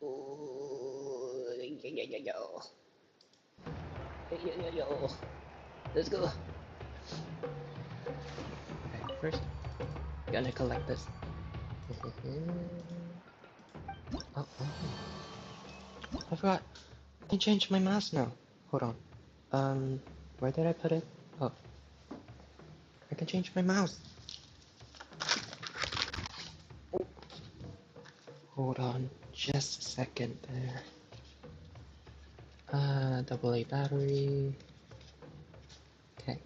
Ooh, yo. Yo. Let's go. Okay, first, gonna collect this. Oh, I forgot. I can change my mask now. Hold on. Where did I put it? Oh, I can change my mouse. Hold on, just a second there. AA battery. Okay.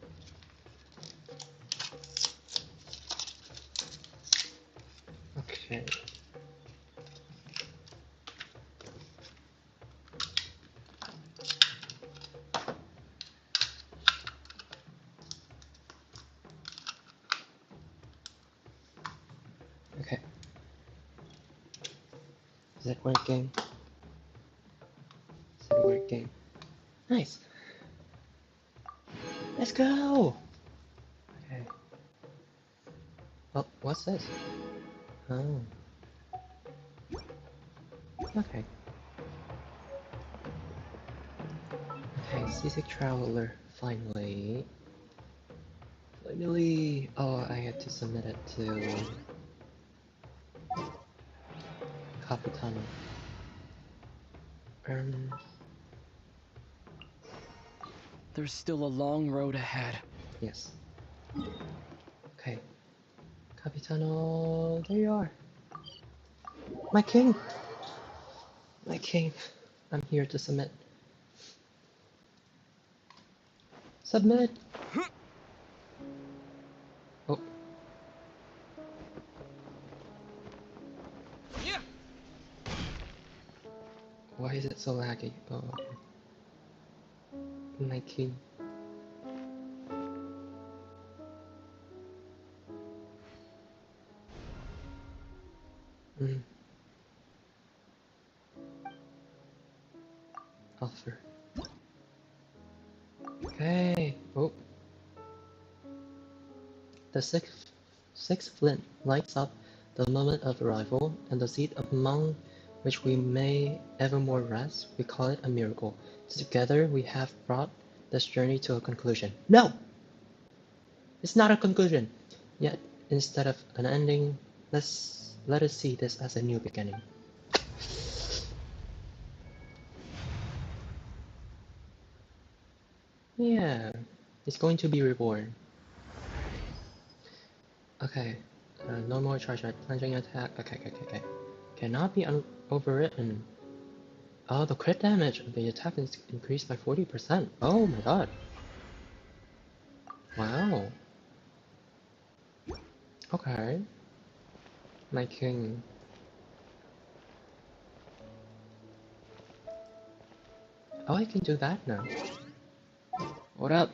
Okay. Okay. Is it working? Is it working? Nice. Let's go. Okay. Oh, what's this? Oh. Okay. Okay, seasick traveler. Finally. Finally. Oh, I had to submit it to Capitano. There's still a long road ahead. Yes. Okay. Capitano, there you are. My king! My king. I'm here to submit. Submit! Oh. Why is it so laggy? Oh, okay. My king. Offer. Okay. Oh. The sixth flint lights up the moment of arrival, and the seat among which we may evermore rest. We call it a miracle. Together we have brought this journey to a conclusion. No! It's not a conclusion! Yet, instead of an ending, let us see this as a new beginning. Yeah, it's going to be reborn. Okay, no more charge at plunging attack. Okay. Cannot be overwritten. Oh, the crit damage of the attack is increased by 40%. Oh my god. Wow. Okay. My king. Oh, I can do that now. What up?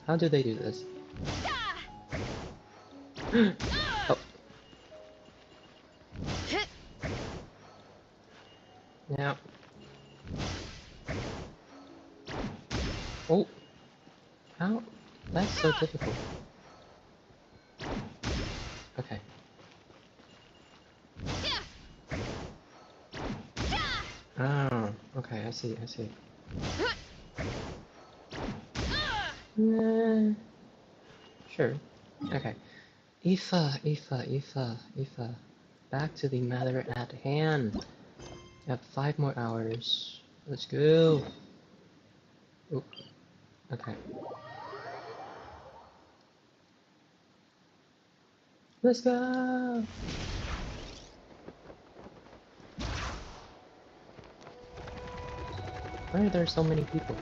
how do they do this? Oh. Yeah. Oh. How? That's so difficult. Okay. Ah, okay, I see. Sure. Okay. Aoife. Back to the matter at hand. You have 5 more hours. Let's go. Oh, okay. Let's go. Why are there so many people?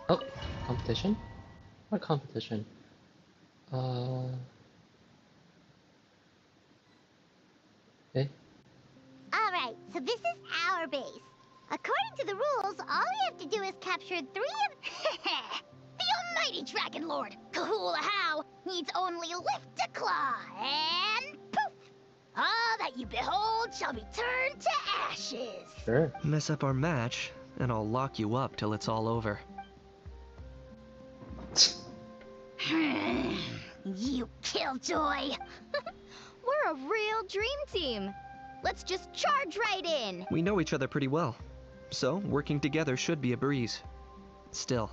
Oh, competition? What competition? Eh? Alright, so this is our base. According to the rules, all we have to do is capture 3 of... The almighty Dragon Lord, Kahula needs only lift a claw, and poof! All that you behold shall be turned to ashes. Sure. Mess up our match, and I'll lock you up till it's all over. killjoy. We're a real dream team. Let's just charge right in. We know each other pretty well, so working together should be a breeze. Still,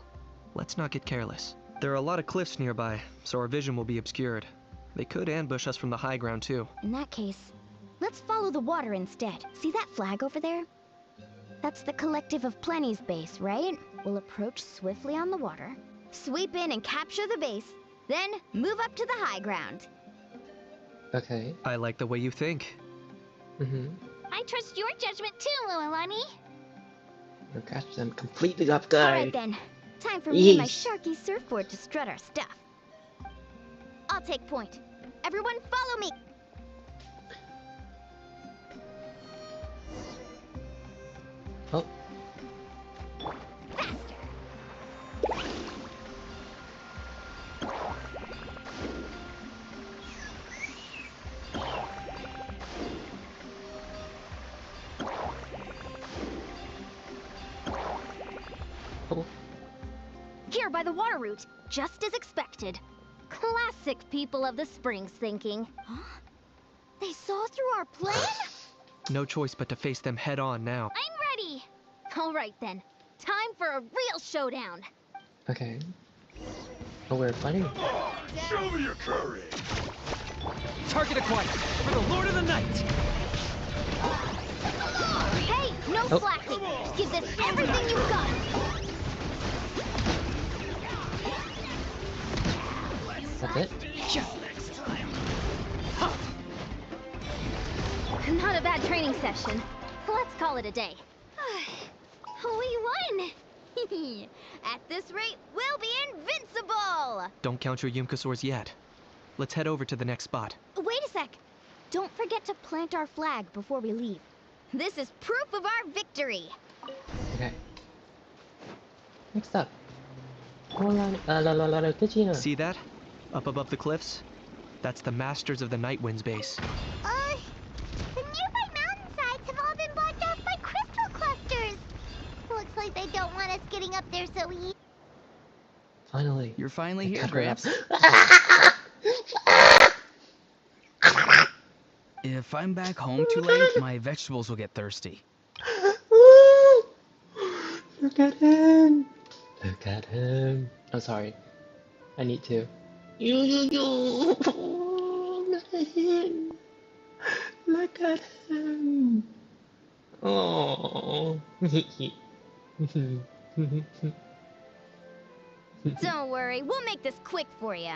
let's not get careless. There are a lot of cliffs nearby, so our vision will be obscured. They could ambush us from the high ground too. In that case, let's follow the water instead. See that flag over there? That's the Collective of Plenty's base, right? We'll approach swiftly on the water, sweep in and capture the base, then move up to the high ground. Okay. I like the way you think. I trust your judgment too, Lualani. We'll catch them completely off Alright guard. then, time for me and my Yes. Sharky surfboard to strut our stuff. I'll take point. Everyone follow me! Oh, oh, Here by the water route, just as expected. Classic people of the Springs thinking. Huh? They saw through our plan? No choice but to face them head on now. I'm ready! Alright then, time for a real showdown. okay. Oh, we're fighting. Show me your courage! Target acquired for the Lord of the Night. Hey, no Oh. slacking. Give this everything you've got. That's it? Not a bad training session. Let's call it a day. We won! At this rate, we'll be invincible! Don't count your Yumkasaurs yet. Let's head over to the next spot. Wait a sec. Don't forget to plant our flag before we leave. This is proof of our victory. Okay. Next up. Kitchen. See that? Up above the cliffs? That's the Masters of the Night Wind's base. The nearby mountainsides have all been blocked off by crystal clusters. Looks like they don't want us getting up there so easy. Finally. You're finally I here, got her up. Gramps. If I'm back home too late, my vegetables will get thirsty. Look at him. Look at him. I'm sorry. I need to. Look at him. Look at him. Oh. Don't worry, we'll make this quick for you.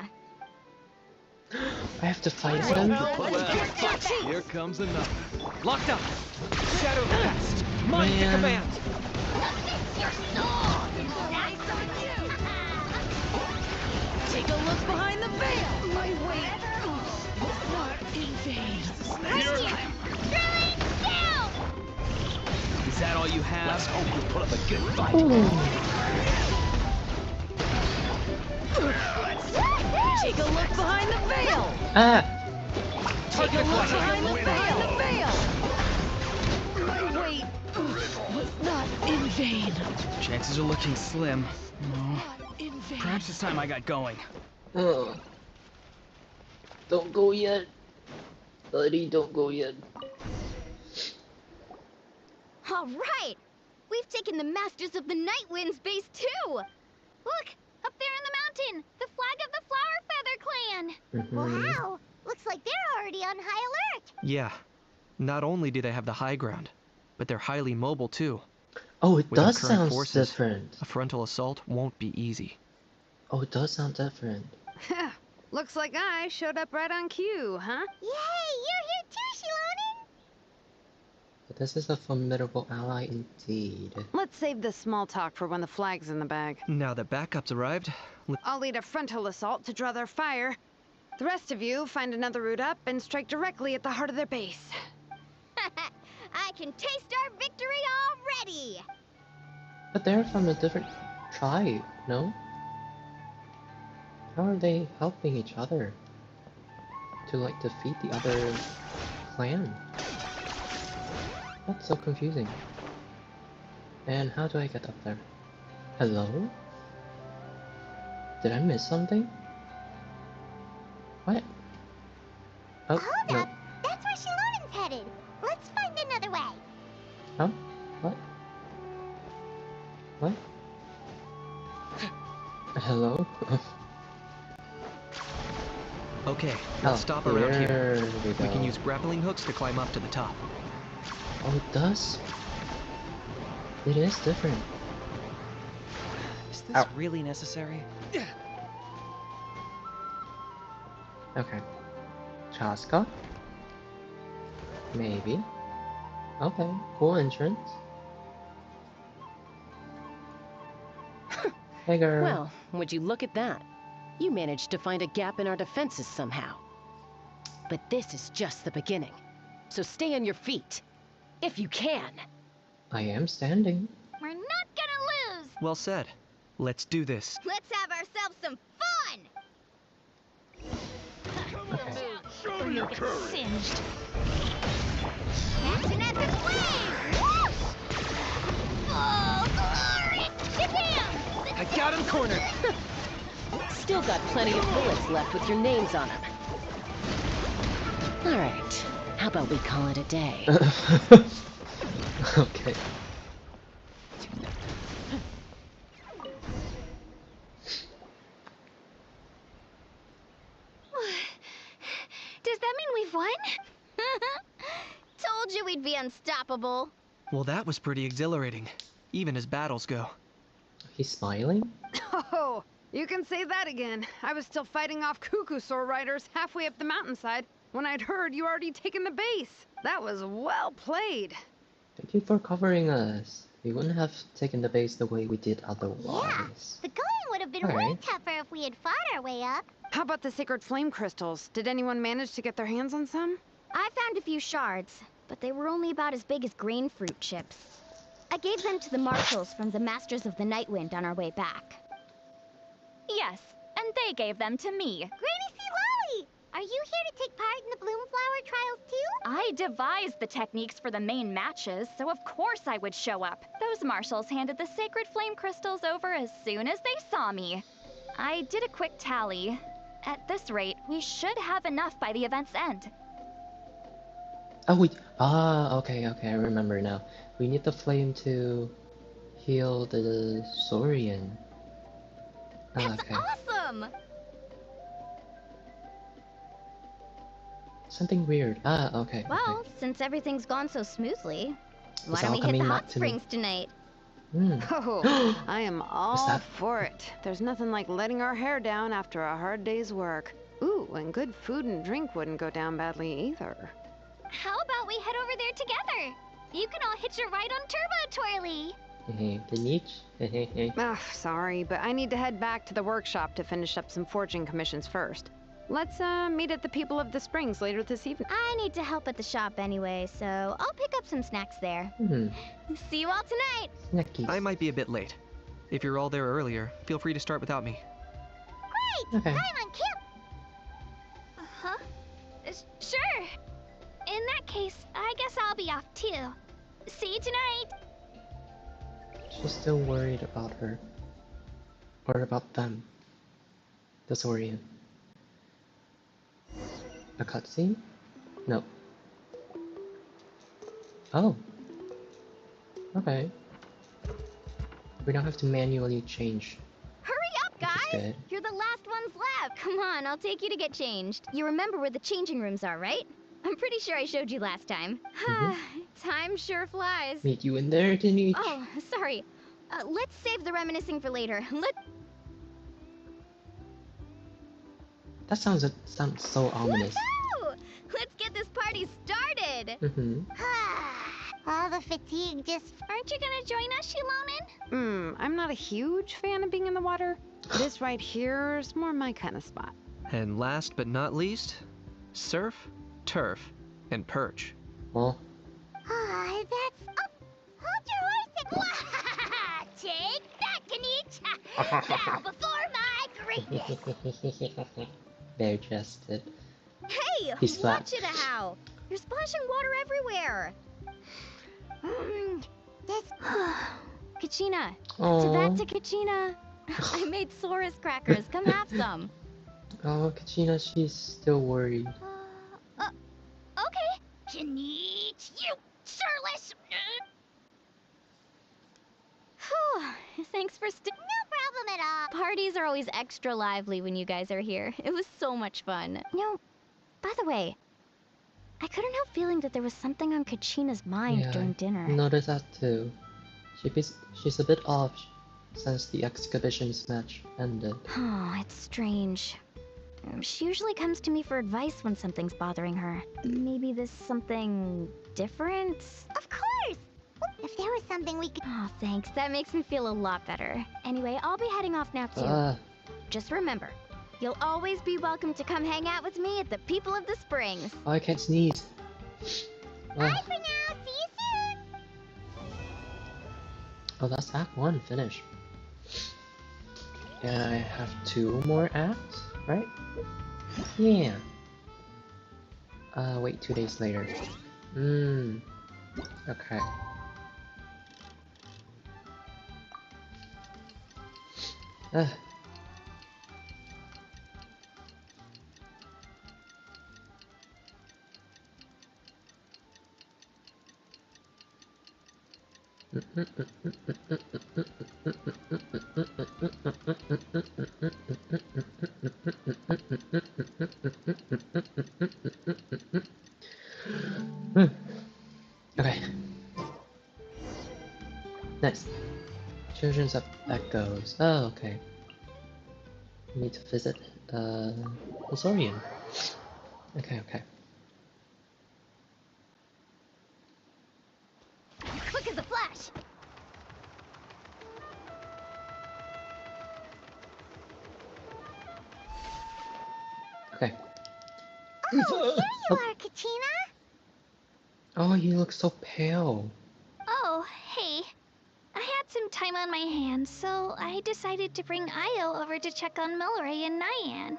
I have to fight him. Here comes another. Locked up. Shadow fast. Mind the Man. command. Take a look behind the veil. My weight not in vain. Drilling down! Is that all you have? Let's hope you put up a good fight. Take a look behind the veil. Ah! Take a look behind the veil. My weight was not in vain. Chances are looking slim. No. Perhaps it's time I got going. Oh. Don't go yet. Buddy, don't go yet. All right! We've taken the Masters of the Night Wind's base too! Look! Up there in the mountain! The flag of the Flower Feather Clan! Wow! Looks like they're already on high alert! Yeah. Not only do they have the high ground, but they're highly mobile too. Oh, it With our does current sound forces, different. A frontal assault won't be easy. Oh, it does sound different. Looks like I showed up right on cue, huh? Yay! You're here too, Shilonen! But this is a formidable ally indeed. Let's save this small talk for when the flag's in the bag. Now that backup's arrived, I'll lead a frontal assault to draw their fire. The rest of you find another route up and strike directly at the heart of their base. I can taste our victory already! But they're from a different tribe, no? How are they helping each other to like defeat the other clan? That's so confusing. And how do I get up there? Hello? Did I miss something? What? Oh, Hold no. up. That's where Shilonen's headed. Let's find another way. Huh? What? What? Hello? Okay, Oh, let's stop around here. we We can go. use grappling hooks to climb up to the top. Oh, it does? It is different. Is this Ow. really necessary? Okay. Chaska? Maybe. Okay, cool entrance. Hey girl. Well, would you look at that? You managed to find a gap in our defenses somehow. But this is just the beginning. So stay on your feet. If you can. I am standing. We're not gonna lose. Well said. Let's do this. Let's have ourselves some fun. Okay. Show me your courage. Singed. Catching at the flame. Oh, glory! Shazam! I got him cornered! Still got plenty of bullets left with your names on them. Alright, how about we call it a day? Okay. Does that mean we've won? Told you we'd be unstoppable. Well, that was pretty exhilarating, even as battles go. He's smiling? Oh, you can say that again. I was still fighting off Kukusaur riders halfway up the mountainside when I'd heard you already taken the base. That was well played. Thank you for covering us. We wouldn't have taken the base the way we did Yeah, otherwise. the going would have been way Alright. tougher if we had fought our way up. How about the sacred flame crystals? Did anyone manage to get their hands on some? I found a few shards, but they were only about as big as grain fruit chips. I gave them to the marshals from the Masters of the Nightwind on our way back. Yes, and they gave them to me. Granny C. Lolly! Are you here to take part in the Bloomflower trials too? I devised the techniques for the main matches, so of course I would show up. Those marshals handed the sacred flame crystals over as soon as they saw me. I did a quick tally. At this rate, we should have enough by the event's end. Oh, wait. Ah, okay, I remember now. We need the flame to heal the Saurian. Ah, That's okay. awesome! Something weird. Ah, okay. Well, okay. since everything's gone so smoothly, why It's don't all we hit the coming hot back to me. springs tonight? Hmm. Oh, I am all that- for it. There's nothing like letting our hair down after a hard day's work. Ooh, and good food and drink wouldn't go down badly either. How about we head over there together? You can all hitch a ride on Turbo Twirly. The niche. Ugh, sorry, but I need to head back to the workshop to finish up some forging commissions first. Let's, meet at the People of the Springs later this evening. I need to help at the shop anyway, so I'll pick up some snacks there. See you all tonight. Snackies. I might be a bit late. If you're all there earlier, feel free to start without me. Great! Okay. Time on camp! Huh? Sure. In that case, I guess I'll be off too. See you tonight. She's still worried about her. Or about them. The Saurian. A cutscene? No. Oh. Okay. We don't have to manually change. Hurry up, Which is guys! good. You're the last ones left. Come on, I'll take you to get changed. You remember where the changing rooms are, right? I'm pretty sure I showed you last time. Time sure flies. Meet you in there, Denise. Oh, sorry. Let's save the reminiscing for later. That sounds so ominous. Woohoo! Let's get this party started. All the fatigue just... Aren't you gonna join us, Shilonen? I'm not a huge fan of being in the water. This right here is more my kind of spot. And last but not least, surf, turf, and perch. Well, That's... Oh, hold your horse and... Take that, Kanich! Now before my greatness! bare chested. Hey, He's flat. watch it how. You're splashing water everywhere. This... Kachina. Aww. To Kachina. I made Saurus crackers. Come have some. Oh, Katrina, she's still worried. Okay. Konnichiwa, sirless. Whew, thanks for No problem at all. Parties are always extra lively when you guys are here. It was so much fun. No, by the way, I couldn't help feeling that there was something on Kachina's mind Yeah, during I dinner. noticed that too. She's a bit off since the exhibitions match ended. Oh, it's strange. She usually comes to me for advice when something's bothering her. Maybe this something different? Of course. If there was something we could... Oh, thanks. That makes me feel a lot better. Anyway, I'll be heading off now too. Ah, Just remember, you'll always be welcome to come hang out with me at the People of the Springs. I can't sneeze. Bye Ah. for now. See you soon. Oh, that's Act 1 finished. And I have 2 more acts, right? Yeah. Wait, 2 days later. Okay. Ah. Okay. Next. Children's of Echoes. Oh, okay. Need to visit Azorian. Okay, okay. Quick as a flash. Okay. Oh, here you are, Kachina. Oh, you look so pale. Oh, hey. I had some time on my hands, so I decided to bring Io over to check on Mallory and Nyan.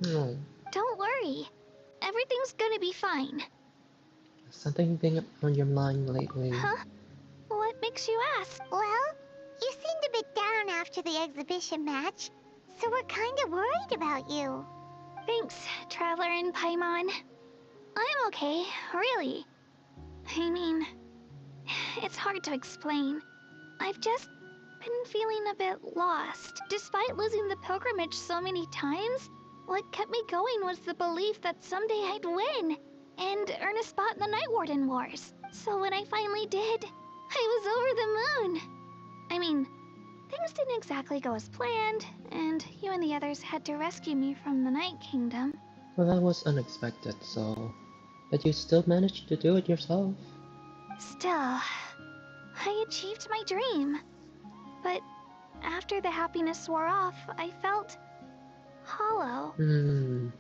No. Don't worry. Everything's gonna be fine. Something been on your mind lately? Huh? What makes you ask? Well, you seemed a bit down after the exhibition match, so we're kind of worried about you. Thanks, Traveler and Paimon. I'm okay, really. I mean, it's hard to explain. I've just been feeling a bit lost. Despite losing the pilgrimage so many times, what kept me going was the belief that someday I'd win and earn a spot in the Night Warden Wars. So when I finally did, I was over the moon. I mean, things didn't exactly go as planned, and you and the others had to rescue me from the Night Kingdom. Well, that was unexpected, so... But you still managed to do it yourself. Still, I achieved my dream. But after the happiness wore off, I felt hollow.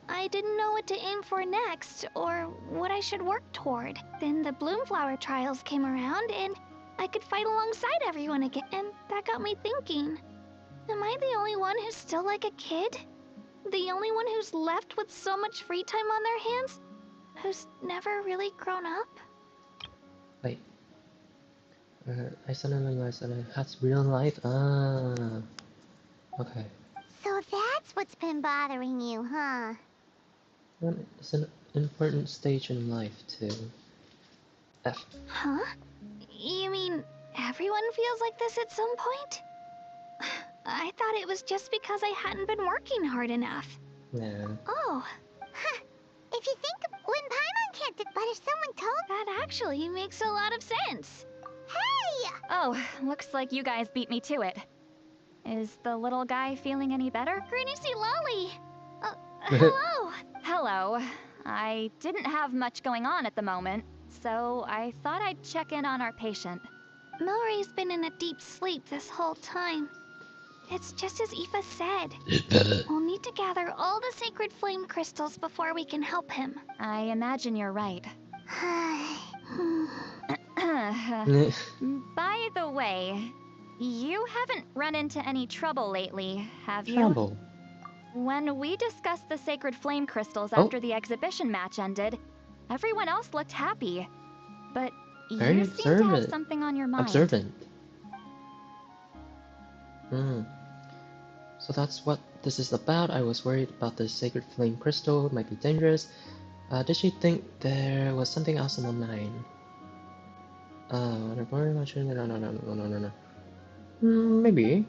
I didn't know what to aim for next, or what I should work toward. Then the Bloomflower trials came around, and I could fight alongside everyone again. And that got me thinking, am I the only one who's still like a kid? The only one who's left with so much free time on their hands? Who's never really grown up? Wait. I suddenly realized that it has real life. Ah. Okay. So that's what's been bothering you, huh? Well, it's an important stage in life, too. F. Huh? You mean everyone feels like this at some point? I thought it was just because I hadn't been working hard enough. Yeah. Oh, Huh. If you think when Paimon can't but if someone told... that actually makes a lot of sense. Hey! Oh, looks like you guys beat me to it. Is the little guy feeling any better? Greedy see Lolly! Hello! Hello. I didn't have much going on at the moment, so I thought I'd check in on our patient. Mallory's been in a deep sleep this whole time. It's just as Aoife said. We'll need to gather all the sacred flame crystals before we can help him. I imagine you're right. By the way, you haven't run into any trouble lately, have you? Trouble. When we discussed the sacred flame crystals after the exhibition match ended, everyone else looked happy. But Very you seem to have observant. something on your mind. Observant. So that's what this is about. I was worried about the sacred flame crystal. It might be dangerous. Did she think there was something else on my mind? No. Maybe.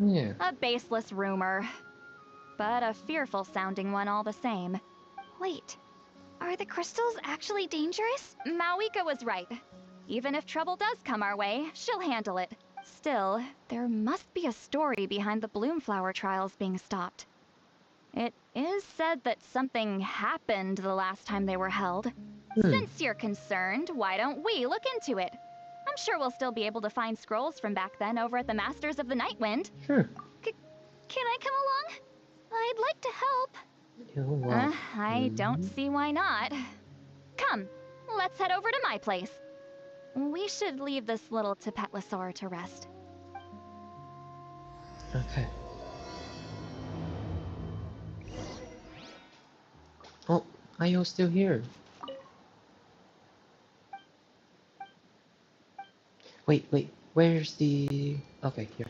Yeah. A baseless rumor, but a fearful sounding one all the same. Wait, are the crystals actually dangerous? Mawika was right. Even if trouble does come our way, she'll handle it. Still, there must be a story behind the Bloomflower trials being stopped. It is said that something happened the last time they were held. Since you're concerned, why don't we look into it? I'm sure we'll still be able to find scrolls from back then over at the Masters of the Nightwind. Sure. Can I come along? I'd like to help. You're welcome. I don't see why not. Come, let's head over to my place. We should leave this little Tepetlosaur to rest. Okay. Oh, Ayo's still here. Wait, where's the... Okay, here.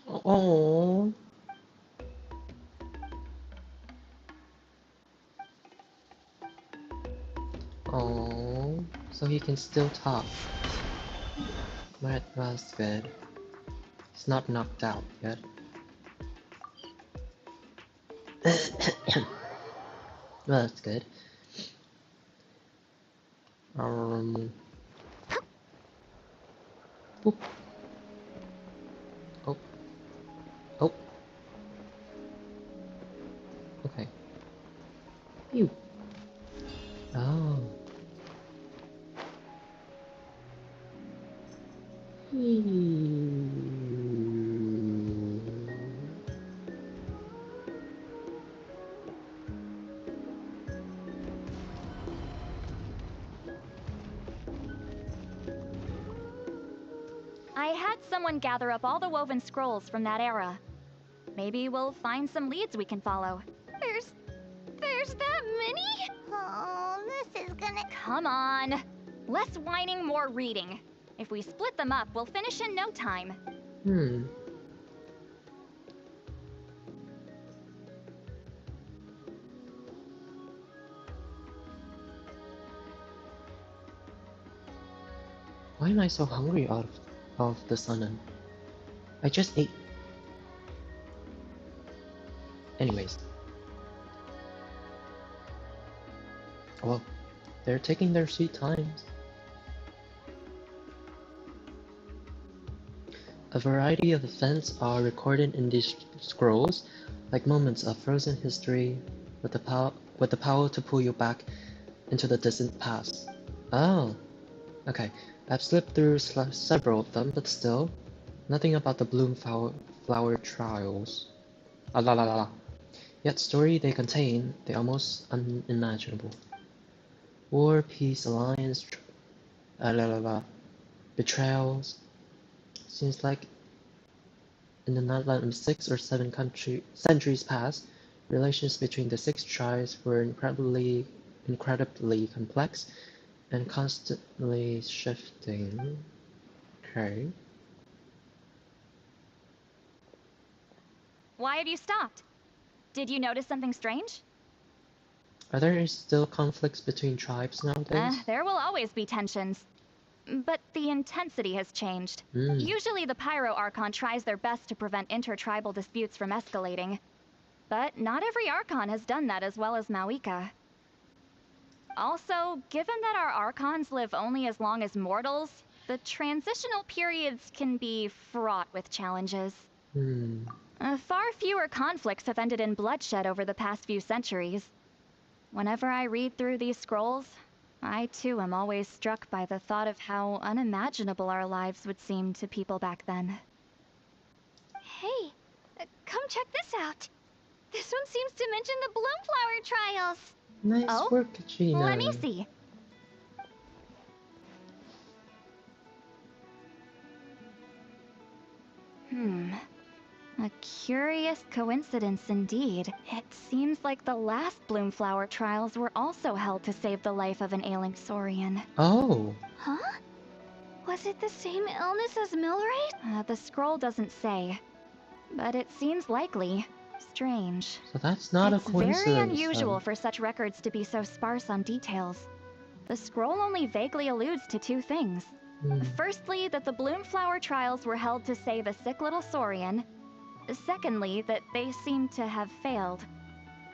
Oh. Oh, so he can still talk. That's good. He's not knocked out yet. Well, that's good. Boop. Oh. Oh. Okay. Ew. Oh. I had someone gather up all the woven scrolls from that era. Maybe we'll find some leads we can follow. There's that many? Oh, this is gonna... Come on. Less whining, more reading. If we split them up, we'll finish in no time. Why am I so hungry out of the sun? I just ate. Anyways. Well, they're taking their sweet times. A variety of events are recorded in these scrolls, like moments of frozen history, with the power to pull you back into the distant past. Oh, okay. I've slipped through several of them, but still, nothing about the Bloomflower trials. Ah la la la la. Yet story they contain, they're almost unimaginable. War, peace, alliance, betrayals. Seems like in the not 6 or 7 centuries past, relations between the 6 tribes were incredibly complex and constantly shifting. Okay. Why have you stopped? Did you notice something strange? Are there still conflicts between tribes nowadays? There will always be tensions. But the intensity has changed. Usually the Pyro Archon tries their best to prevent intertribal disputes from escalating. But not every Archon has done that as well as Mawika. Also, given that our Archons live only as long as mortals, the transitional periods can be fraught with challenges. Far fewer conflicts have ended in bloodshed over the past few centuries. Whenever I read through these scrolls, I too am always struck by the thought of how unimaginable our lives would seem to people back then. Hey, come check this out. This one seems to mention the Bloomflower trials. Nice work, Gina. Let me see. A curious coincidence indeed. It seems like the last Bloomflower trials were also held to save the life of an ailing Saurian. Oh, Huh? Was it the same illness as Milray? The scroll doesn't say, but it seems likely. Strange. so that's not a It's coincidence. very unusual for such records to be so sparse on details. The scroll only vaguely alludes to two things. Hmm. Firstly, that the Bloomflower trials were held to save a sick little Saurian. Secondly, that they seem to have failed.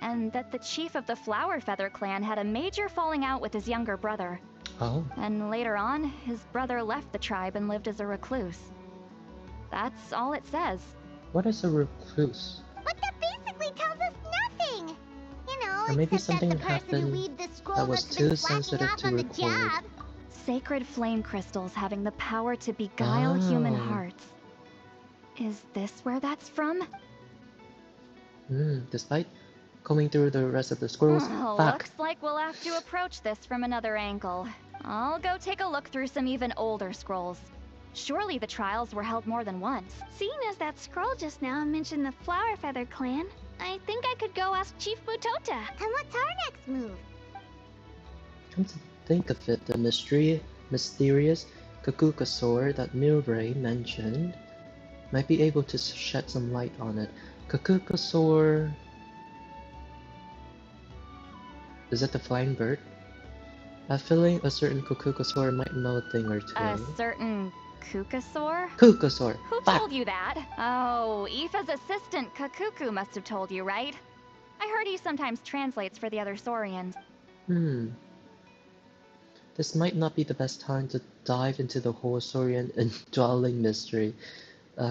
And that the chief of the Flower Feather clan had a major falling out with his younger brother. Oh, And later on, his brother left the tribe and lived as a recluse. That's all it says. what is a recluse? But that basically tells us nothing! You know, Or maybe except that something the person who happened read the scroll that was must have been too slacking sensitive off to on the record. job. Sacred flame crystals having the power to beguile human Oh. hearts. Is this where that's from? Despite combing through the rest of the scrolls, Oh, fuck. looks like we'll have to approach this from another angle. I'll go take a look through some even older scrolls. Surely the trials were held more than once. Seeing as that scroll just now mentioned the Flower Feather clan, I think I could go ask Chief Butota. And what's our next move? Come to think of it, the mysterious Kakukasaur that Milray mentioned might be able to shed some light on it. Kakukasaur... Is it the flying bird? I have a feeling a certain Kakukasaur might know a thing or two. A certain Kukasaur? Kukasaur! Who Fuck! told you that? Oh, Aoife's assistant Kakuku must have told you, right? I heard he sometimes translates for the other Saurians. This might not be the best time to dive into the whole Saurian indwelling mystery.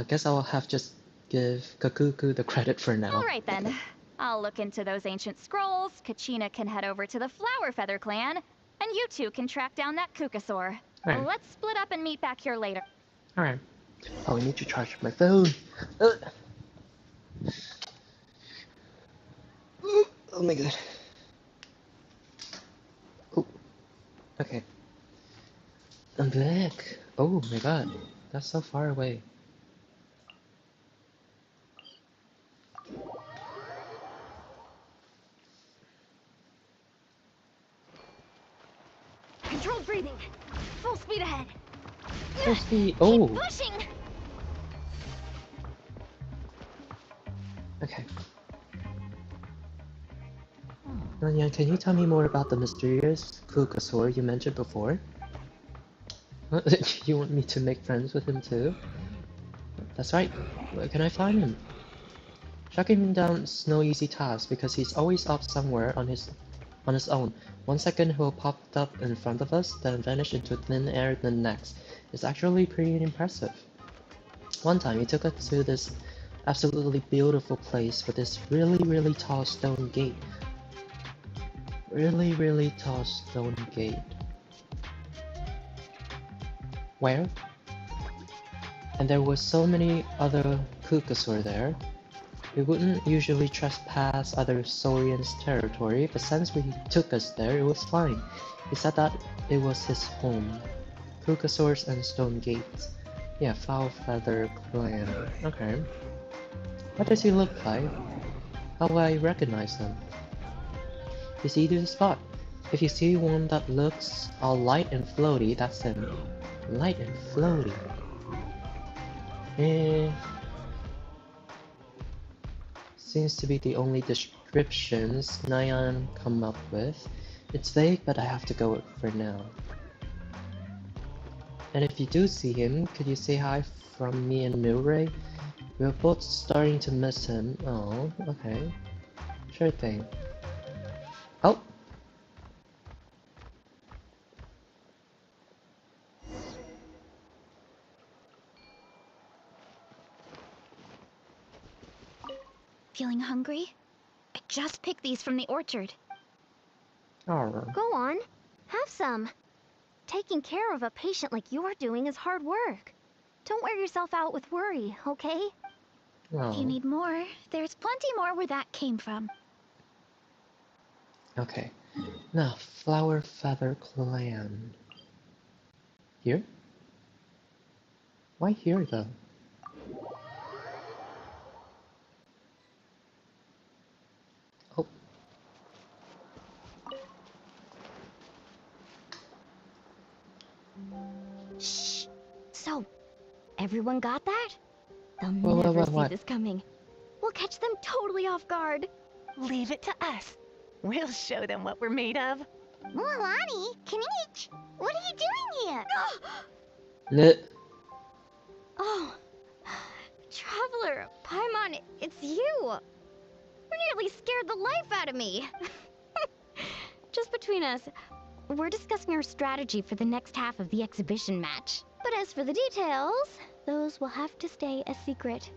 Guess I'll have just give Kakuku the credit for now. Alright then. I'll look into those ancient scrolls, Kachina can head over to the Flower Feather clan, and you two can track down that Kukasaur. Alright. Let's split up and meet back here later. Alright. Oh, I need to charge my phone. Oh my god. Oh. Okay. I'm back. Oh my god. That's so far away. Controlled breathing. Full speed ahead. Full speed. Oh. Keep pushing. Okay. Nanya, can you tell me more about the mysterious Kukasaur you mentioned before? You want me to make friends with him too? That's right. Where can I find him? Tracking him down is no easy task because he's always up somewhere on his own. One second he'll pop up in front of us, then vanish into thin air the next. It's actually pretty impressive. One time he took us to this absolutely beautiful place with this really tall stone gate. Really tall stone gate. Where? And there were so many other Kukasaur there. We wouldn't usually trespass other Saurians' territory, but since he took us there, it was fine. He said that it was his home. Kukasaurs and stone gates. Yeah, Flower Feather clan. Okay. What does he look like? How will I recognize him? It's easy to spot. If you see one that looks all light and floaty, that's him. Light and floaty. Seems to be the only descriptions Nyan come up with. It's vague, but I have to go for now. And if you do see him, could you say hi from me and Milray? We're both starting to miss him. Oh, okay. Sure thing. Oh! Feeling hungry? I just picked these from the orchard. Oh. Go on. Have some. Taking care of a patient like you're doing is hard work. Don't wear yourself out with worry, okay? If you need more, there's plenty more where that came from. Okay. Now, Flower Feather Clan. Here? Why here, though? Shh. So, everyone got that? They'll What, never see what? this coming. We'll catch them totally off guard. Leave it to us. We'll show them what we're made of. Milani, Kinich, what are you doing here? Lit. Oh, Traveler, Paimon, it's you. You nearly scared the life out of me. Just between us, we're discussing our strategy for the next half of the exhibition match. But as for the details, those will have to stay a secret.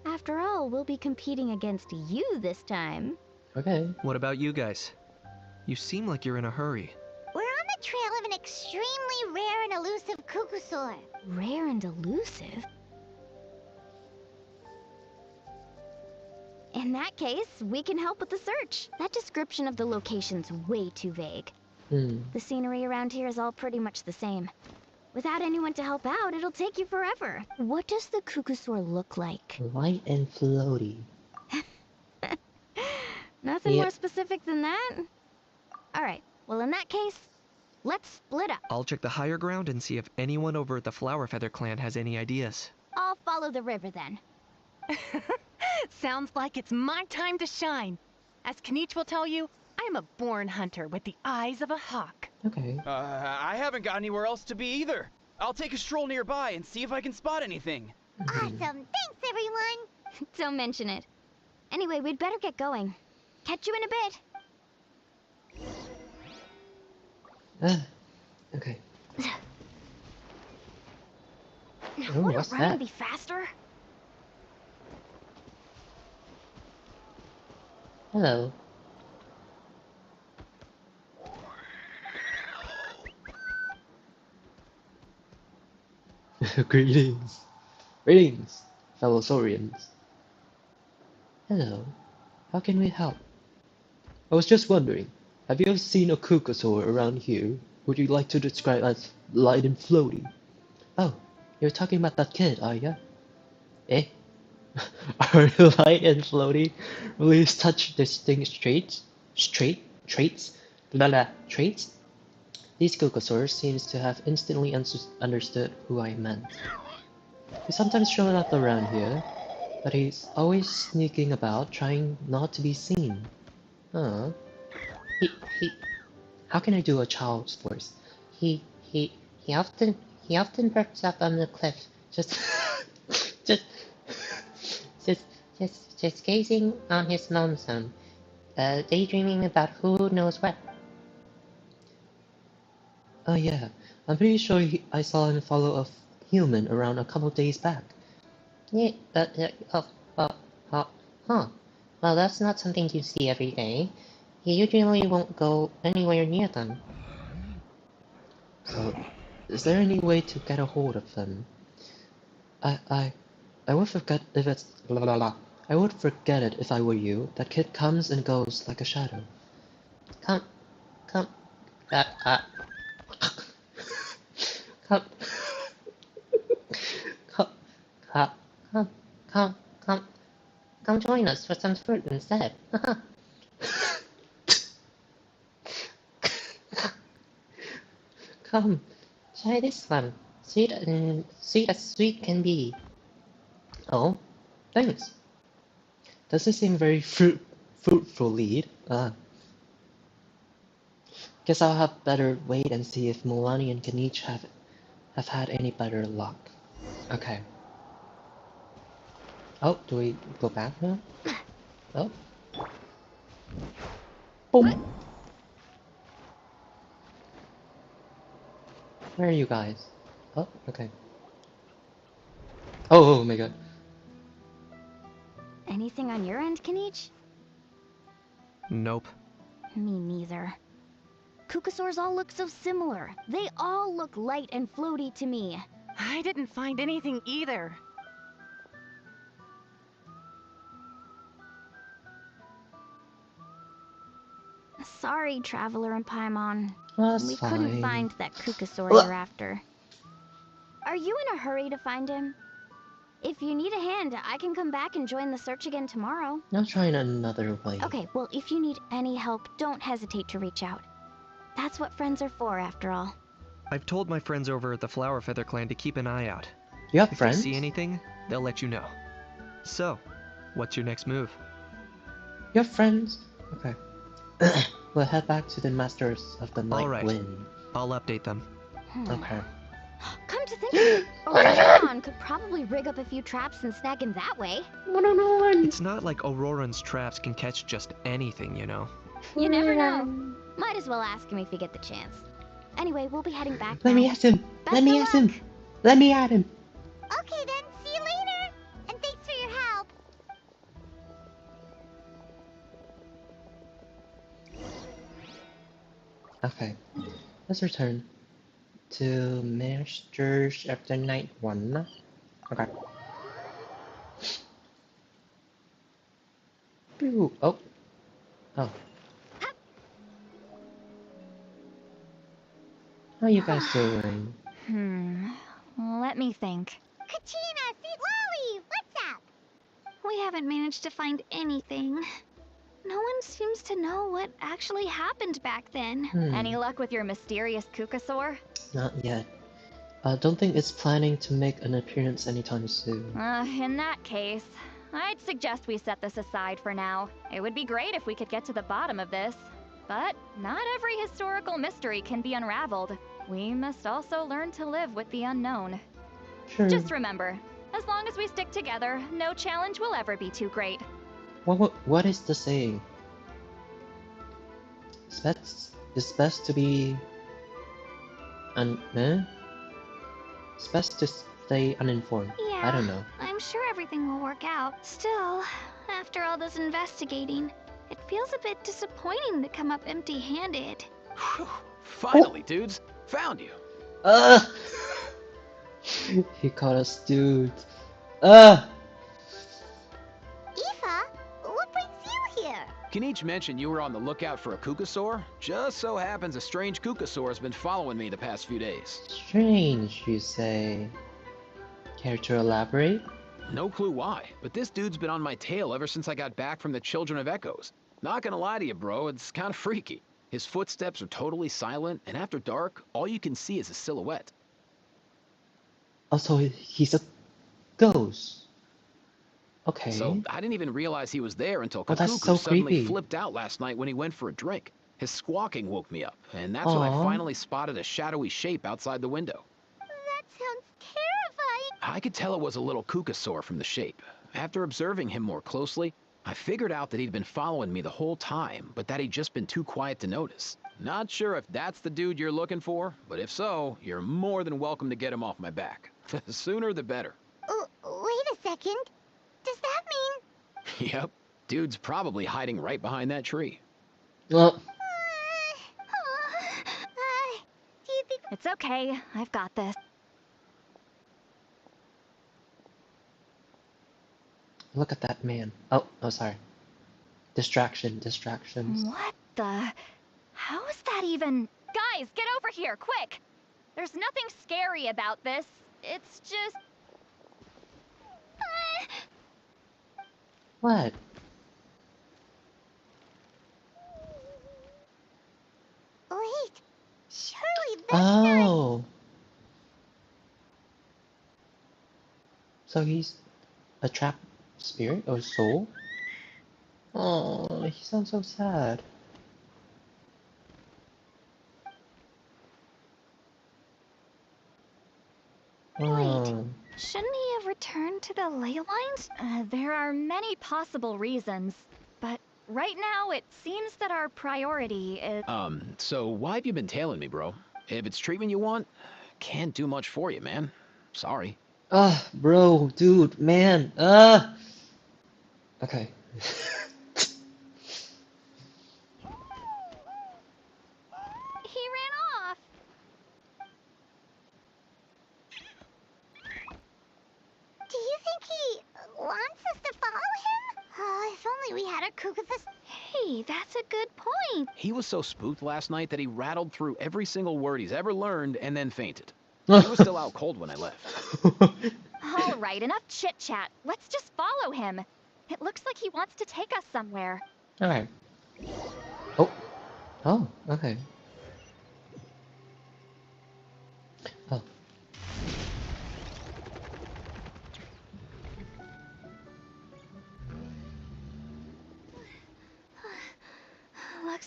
After all, we'll be competing against you this time. Okay. What about you guys? You seem like you're in a hurry. We're on the trail of an extremely rare and elusive Kukusaur. Rare and elusive? In that case, we can help with the search. That description of the location's way too vague. The scenery around here is all pretty much the same. Without anyone to help out, it'll take you forever. What does the Kukusaur look like? Light and floaty. Nothing Yep. more specific than that? Alright, well in that case, let's split up. I'll check the higher ground and see if anyone over at the Flower Feather clan has any ideas. I'll follow the river then. Sounds like it's my time to shine. As Kinich will tell you, I'm a born hunter with the eyes of a hawk. Okay. I haven't got anywhere else to be either. I'll take a stroll nearby and see if I can spot anything. Awesome, thanks everyone! Don't mention it. Anyway, we'd better get going. Catch you in a bit. Okay. Wouldn't what's running that? be faster? Hello. Greetings. Greetings, fellow Saurians. Hello. How can we help? I was just wondering, have you ever seen a Kukusaur around here? Would you like to describe as light and floaty? Oh, you're talking about that kid, are ya? Eh? Are light and floaty really such distinct traits? Traits? These Kukusaurs seems to have instantly understood who I meant. He sometimes shows up around here, but he's always sneaking about, trying not to be seen. Huh? How can I do a child's voice? He often perks up on the cliff, just gazing on his lonesome, daydreaming about who knows what. Oh yeah, I'm pretty sure I saw him follow a human around a couple days back. Yeah, huh. Well, that's not something you see every day. He usually won't go anywhere near them. So, is there any way to get a hold of them? I would forget if it's I would forget it if I were you. That kid comes and goes like a shadow. Come, come, come, come join us for some fruit instead. Come, try this one. Sweet as sweet can be. Oh, thanks. Doesn't seem very fruitful lead. Guess I'll have better wait and see if Milani and Kinich have had any better luck. Okay. Oh, do we go back now? Oh. Boom. Where are you guys? Oh, okay. Oh my god. Anything on your end, Kinich? Nope. Me neither. Kukusaurs all look so similar. They all look light and floaty to me. I didn't find anything either. Sorry, Traveler and Paimon. That's We fine. couldn't find that Kukusaur Ugh. you're after. Are you in a hurry to find him? If you need a hand, I can come back and join the search again tomorrow. I'll try in another way. Okay, well, if you need any help, don't hesitate to reach out. That's what friends are for, after all. I've told my friends over at the Flower Feather Clan to keep an eye out. You have If friends? they see anything, they'll let you know. So, what's your next move? You have friends? Okay. We'll head back to the Masters of the Night All right. Wind. I'll update them. Okay. Come to think of it, Auroron could probably rig up a few traps and snag him that way. It's not like Auroran's traps can catch just anything, you know. You never know. Might as well ask him if you get the chance. Anyway, we'll be heading back Let now. me ask him. Best Let me of ask him. luck. Let me at him. Okay then, see you later. And thanks for your help. Okay. Let's return to Masters of the Night 1. Okay. Ooh, oh. Oh. How you guys doing? Let me think. Kachina, Lolly, what's up? We haven't managed to find anything. No one seems to know what actually happened back then. Any luck with your mysterious Kukasaur? Not yet. Don't think it's planning to make an appearance anytime soon. In that case, I'd suggest we set this aside for now. It would be great if we could get to the bottom of this. But not every historical mystery can be unraveled. We must also learn to live with the unknown. Sure. Just remember, as long as we stick together, no challenge will ever be too great. What is the saying? It's best to be It's best to stay uninformed. Yeah, I don't know. I'm sure everything will work out. Still, after all this investigating, it feels a bit disappointing to come up empty-handed. Finally, dudes. Found you. He called us dudes. Aoife, what brings you here? Kenichi mentioned you were on the lookout for a Kukasaur. Just so happens a strange Kukasaur has been following me the past few days. Strange, you say. Care to elaborate? No clue why, but this dude's been on my tail ever since I got back from the Children of Echoes. Not gonna lie to you, bro, it's kind of freaky. His footsteps are totally silent, and after dark, all you can see is a silhouette. Also, he's a ghost. Okay. So I didn't even realize he was there until Oh, that's Kakuku so suddenly creepy. flipped out last night when he went for a drink. His squawking woke me up, and that's when I Aw. finally spotted a shadowy shape outside the window. That sounds terrifying. I could tell it was a little Kukasaur from the shape. After observing him more closely, I figured out that he'd been following me the whole time, but that he'd just been too quiet to notice. Not sure if that's the dude you're looking for, but if so, you're more than welcome to get him off my back. The sooner the better. Wait a second. Does that mean... Yep, dude's probably hiding right behind that tree. Well, do you think... It's okay, I've got this. look at that man. Oh, sorry. Distractions. What the? How is that even? Guys, get over here, quick! There's nothing scary about this. It's just... What? Wait. Surely that's not... Oh. So he's a trapped spirit or soul? Oh, he sounds so sad. Oh. Shouldn't he have returned to the ley lines? There are many possible reasons, but right now it seems that our priority is... So why have you been tailing me, bro? If it's treatment you want, can't do much for you, man. Sorry. Bro, dude, man, Okay. He ran off. Do you think he wants us to follow him? Oh, if only we had a Kukathus. Hey, that's a good point. He was so spooked last night that he rattled through every single word he's ever learned and then fainted. He was still out cold when I left. All right, enough chit-chat. Let's just follow him. It looks like he wants to take us somewhere. Alright. Oh, okay.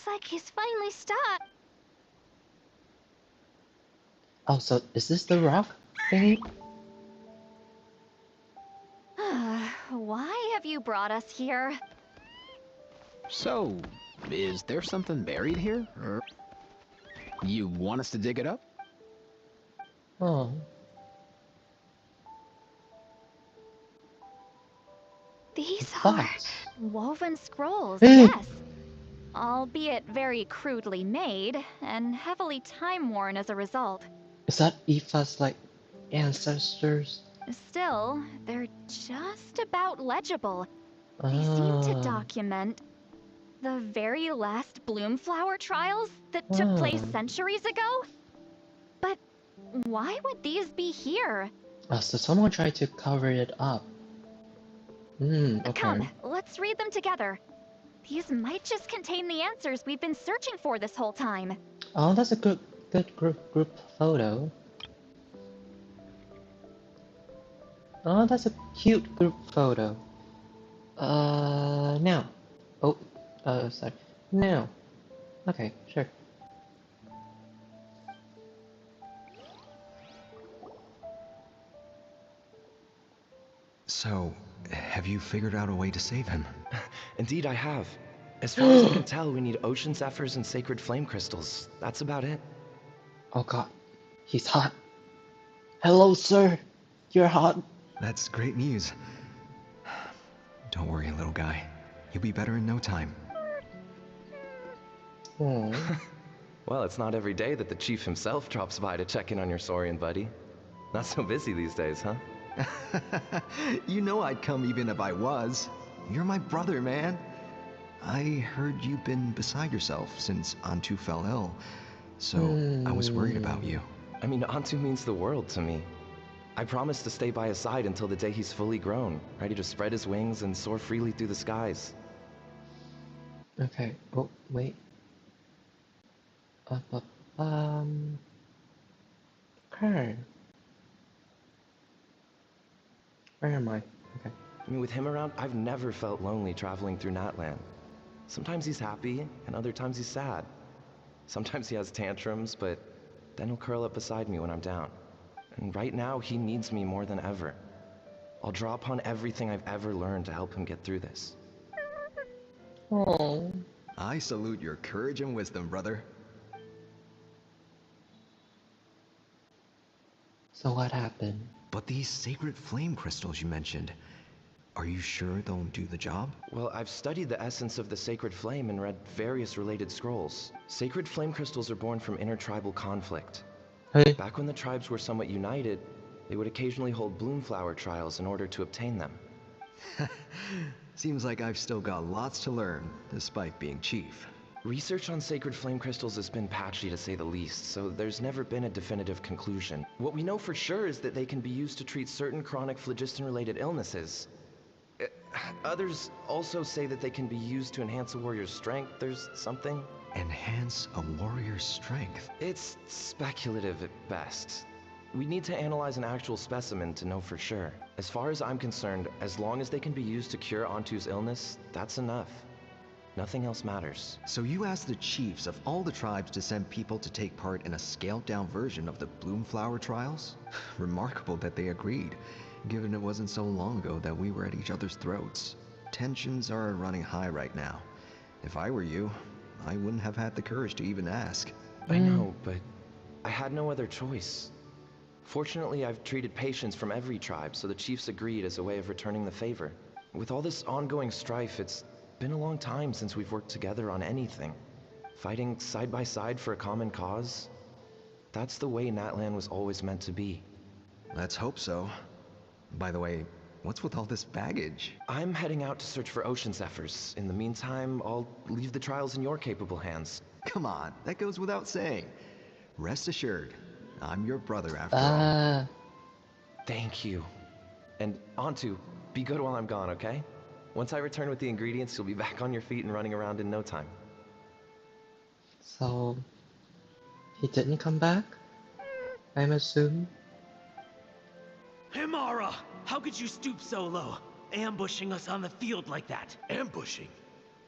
Looks like he's finally stopped. Oh, so is this the rock thingy? Why have you brought us here? So, is there something buried here? Or you want us to dig it up? Oh. These are Fox. woven scrolls, Eh. yes. Albeit very crudely made, and heavily time-worn as a result. Is that Aoife's, like, ancestors? Still, they're just about legible. They seem to Ah. document the very last Bloomflower trials that took place centuries ago? But why would these be here? So someone tried to cover it up. Okay. Come, let's read them together. These might just contain the answers we've been searching for this whole time. Oh, that's a good group photo. Oh, that's a cute group photo. Now. Oh, sorry. Now. Okay, sure. So, have you figured out a way to save him? Indeed, I have. As far as I can tell, we need ocean zephyrs and sacred flame crystals. That's about it. Oh god. He's hot. Hello, sir. You're hot. That's great news. Don't worry, little guy. You'll be better in no time. Oh. Well, it's not every day that the chief himself drops by to check in on your Saurian buddy. Not so busy these days, huh? You know I'd come even if I was. You're my brother, man. I heard you've been beside yourself since Antu fell ill, so I was worried about you. I mean, Antu means the world to me. I promised to stay by his side until the day he's fully grown, ready to spread his wings and soar freely through the skies. Okay. Oh, wait. Okay. Where am I? Okay. I mean, with him around, I've never felt lonely traveling through Natland. Sometimes he's happy, and other times he's sad. Sometimes he has tantrums, but then he'll curl up beside me when I'm down. And right now, he needs me more than ever. I'll draw upon everything I've ever learned to help him get through this. Oh. I salute your courage and wisdom, brother. So what happened? But these sacred flame crystals you mentioned, are you sure they'll do the job? Well, I've studied the essence of the sacred flame and read various related scrolls. Sacred flame crystals are born from intertribal conflict. Hey. Back when the tribes were somewhat united, they would occasionally hold Bloomflower trials in order to obtain them. Seems like I've still got lots to learn, despite being chief. Research on sacred flame crystals has been patchy to say the least, so there's never been a definitive conclusion. What we know for sure is that they can be used to treat certain chronic phlogiston-related illnesses. Others also say that they can be used to enhance a warrior's strength. There's something. Enhance a warrior's strength? It's speculative at best. We need to analyze an actual specimen to know for sure. As far as I'm concerned, as long as they can be used to cure Antu's illness, that's enough. Nothing else matters. So you asked the chiefs of all the tribes to send people to take part in a scaled-down version of the Bloomflower trials? Remarkable that they agreed, given it wasn't so long ago that we were at each other's throats. Tensions are running high right now. If I were you, I wouldn't have had the courage to even ask. I know, but I had no other choice. Fortunately, I've treated patients from every tribe, so the chiefs agreed as a way of returning the favor. With all this ongoing strife, it's been a long time since we've worked together on anything. Fighting side by side for a common cause? That's the way Natlan was always meant to be. Let's hope so. By the way, what's with all this baggage? I'm heading out to search for ocean zephyrs. In the meantime, I'll leave the trials in your capable hands. Come on, that goes without saying. Rest assured, I'm your brother after all. Thank you. And Antu, be good while I'm gone, okay? Once I return with the ingredients, you'll be back on your feet and running around in no time. So, he didn't come back? I'm assuming? Himara! How could you stoop so low? Ambushing us on the field like that? Ambushing?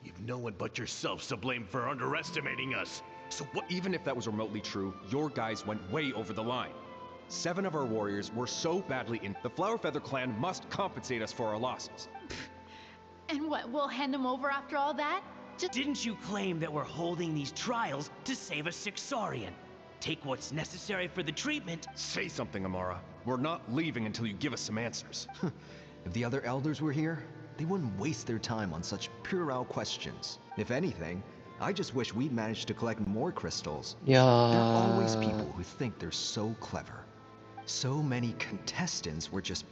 You've no one but yourself to blame for underestimating us. So what? Even if that was remotely true, your guys went way over the line. 7 of our warriors were so badly in. The Flower Feather clan must compensate us for our losses. And what, we'll hand them over after all that? Didn't you claim that we're holding these trials to save a Sixarian? Take what's necessary for the treatment. Say something, Amara. We're not leaving until you give us some answers. If the other elders were here, they wouldn't waste their time on such puerile questions. If anything, I just wish we'd managed to collect more crystals. Yeah. There are always people who think they're so clever. So many contestants were just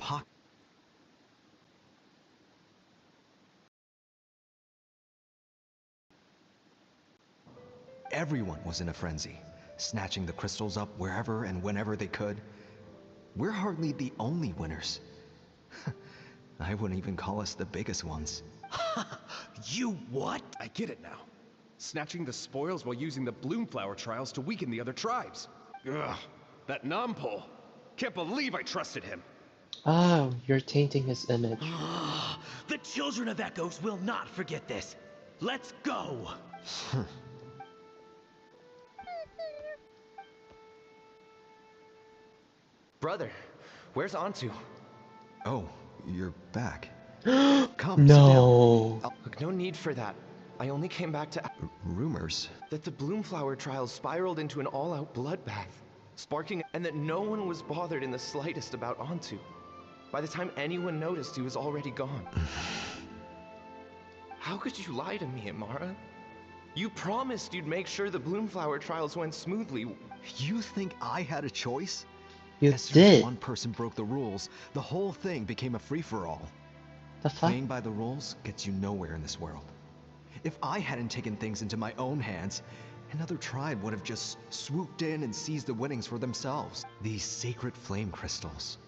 Everyone was in a frenzy, snatching the crystals up wherever and whenever they could. We're hardly the only winners. I wouldn't even call us the biggest ones. You what? I get it now. Snatching the spoils while using the Bloomflower trials to weaken the other tribes. Ugh, that Nampol. Can't believe I trusted him. Oh, you're tainting his image. The children of Echoes will not forget this. Let's go. Brother, where's Antu? Oh, you're back. Come, no. Look, no need for that. I only came back to... Rumors? That the Bloomflower trials spiraled into an all-out bloodbath, sparking... and that no one was bothered in the slightest about Antu. By the time anyone noticed, he was already gone. How could you lie to me, Amara? You promised you'd make sure the Bloomflower trials went smoothly. You think I had a choice? You as soon did. As one person broke the rules, the whole thing became a free-for-all. The fuck? Playing by the rules gets you nowhere in this world. If I hadn't taken things into my own hands, another tribe would have just swooped in and seized the winnings for themselves. These sacred flame crystals,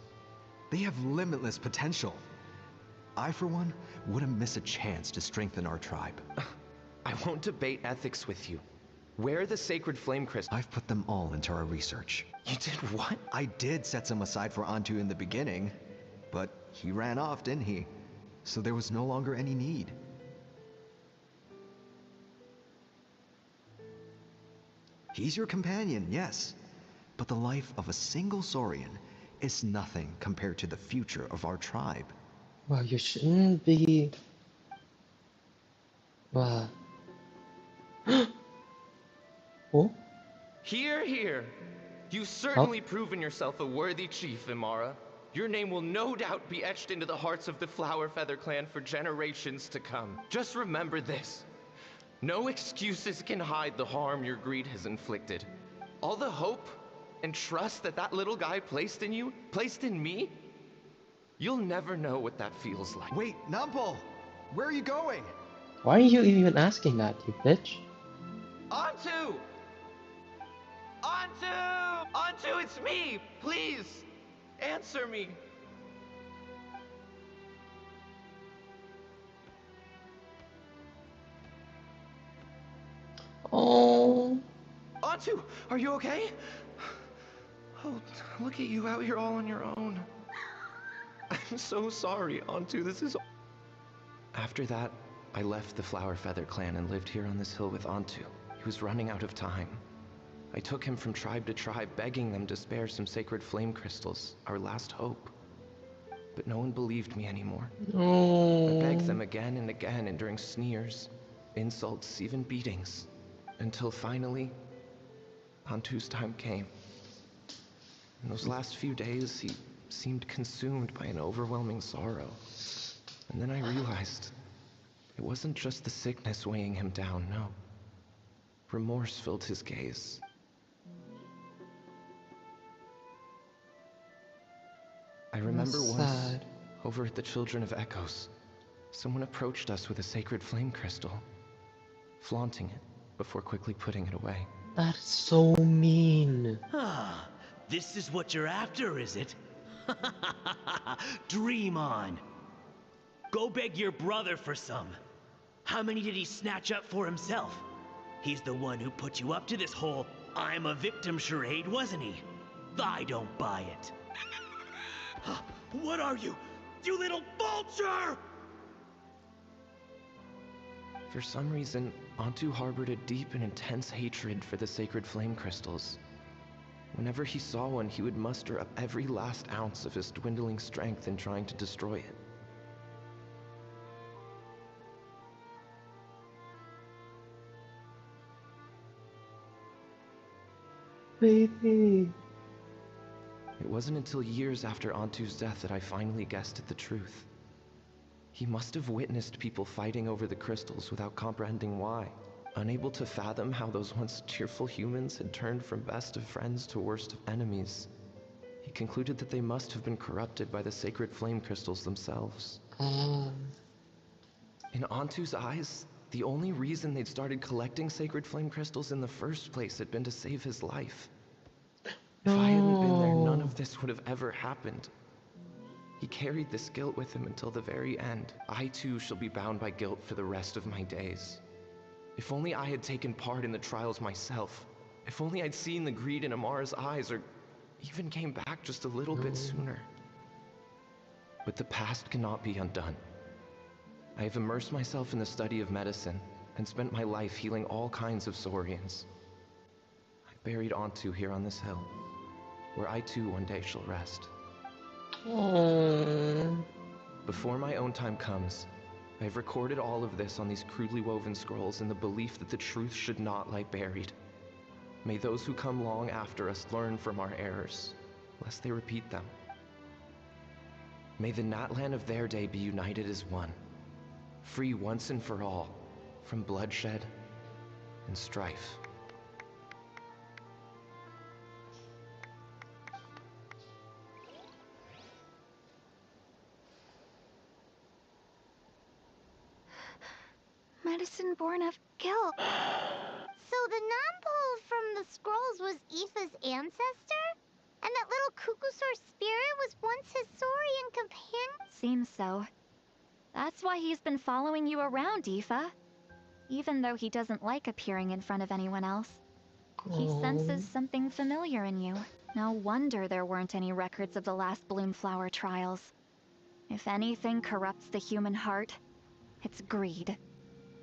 they have limitless potential. I, for one, wouldn't miss a chance to strengthen our tribe. I won't debate ethics with you. Where are the sacred flame crystals? I've put them all into our research. You did what? I did set some aside for Antu in the beginning, but he ran off, didn't he? So there was no longer any need. He's your companion, yes, but the life of a single Saurian is nothing compared to the future of our tribe. Well, you shouldn't be... Wow. Oh? Here, here. You've certainly proven yourself a worthy chief, Imara. Your name will no doubt be etched into the hearts of the Flower Feather clan for generations to come. Just remember this. No excuses can hide the harm your greed has inflicted. All the hope and trust that that little guy placed in you, placed in me, you'll never know what that feels like. Wait, Nampol! Where are you going? Why are you even asking that, you bitch? Antu! Antu! Antu, it's me! Please! Answer me! Oh. Antu, are you okay? Oh, look at you out here all on your own. I'm so sorry, Antu, this is... After that, I left the Flower Feather clan and lived here on this hill with Antu. He was running out of time. I took him from tribe to tribe, begging them to spare some sacred flame crystals, our last hope. But no one believed me anymore. Oh. I begged them again and again, enduring sneers, insults, even beatings. Until finally, Antu's time came. In those last few days, he seemed consumed by an overwhelming sorrow. And then I realized it wasn't just the sickness weighing him down, no. Remorse filled his gaze. I remember once, over at the Children of Echoes, someone approached us with a sacred flame crystal, flaunting it before quickly putting it away. That is so mean. Ah, this is what you're after, is it? Dream on. Go beg your brother for some. How many did he snatch up for himself? He's the one who put you up to this whole I'm a victim charade, wasn't he? I don't buy it. What are you? You little vulture! For some reason, Antu harbored a deep and intense hatred for the sacred flame crystals. Whenever he saw one, he would muster up every last ounce of his dwindling strength in trying to destroy it. Baby. It wasn't until years after Antu's death that I finally guessed at the truth. He must have witnessed people fighting over the crystals without comprehending why. Unable to fathom how those once cheerful humans had turned from best of friends to worst of enemies, he concluded that they must have been corrupted by the sacred flame crystals themselves. In Antu's eyes, the only reason they'd started collecting sacred flame crystals in the first place had been to save his life. If I hadn't been there, none of this would have ever happened. He carried this guilt with him until the very end. I too shall be bound by guilt for the rest of my days. If only I had taken part in the trials myself. If only I'd seen the greed in Amara's eyes, or even came back just a little bit sooner. But the past cannot be undone. I have immersed myself in the study of medicine and spent my life healing all kinds of Saurians. I buried Antu here on this hill, where I too one day shall rest. Before my own time comes, I have recorded all of this on these crudely woven scrolls in the belief that the truth should not lie buried. May those who come long after us learn from our errors, lest they repeat them. May the Natlan of their day be united as one, free once and for all from bloodshed and strife. Medicine born of guilt. So the non-pole from the scrolls was Aoife's ancestor? And that little Kukusaur spirit was once his Saurian companion? Seems so. That's why he's been following you around, Aoife. Even though he doesn't like appearing in front of anyone else. He senses something familiar in you. No wonder there weren't any records of the last Bloomflower trials. If anything corrupts the human heart, it's greed.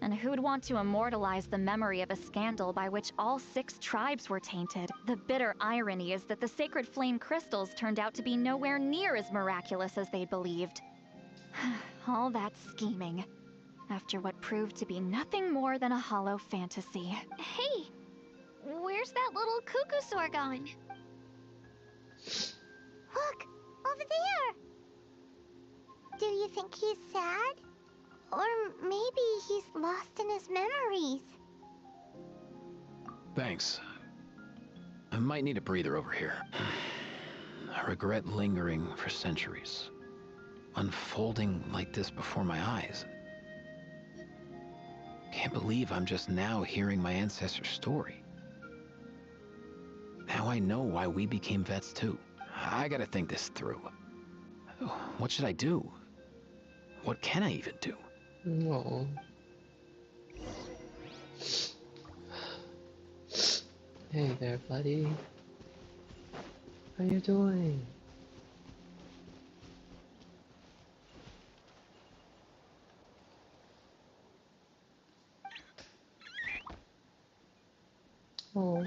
And who'd want to immortalize the memory of a scandal by which all 6 tribes were tainted? The bitter irony is that the sacred flame crystals turned out to be nowhere near as miraculous as they believed. All that scheming, after what proved to be nothing more than a hollow fantasy. Hey, where's that little Kukusaur gone? Look, over there! Do you think he's sad? Or maybe he's lost in his memories. Thanks. I might need a breather over here. Regret lingering for centuries. Unfolding like this before my eyes. Can't believe I'm just now hearing my ancestor's story. Now I know why we became vets too. I gotta think this through. What should I do? What can I even do? No. Hey there, buddy. How you doing? Oh.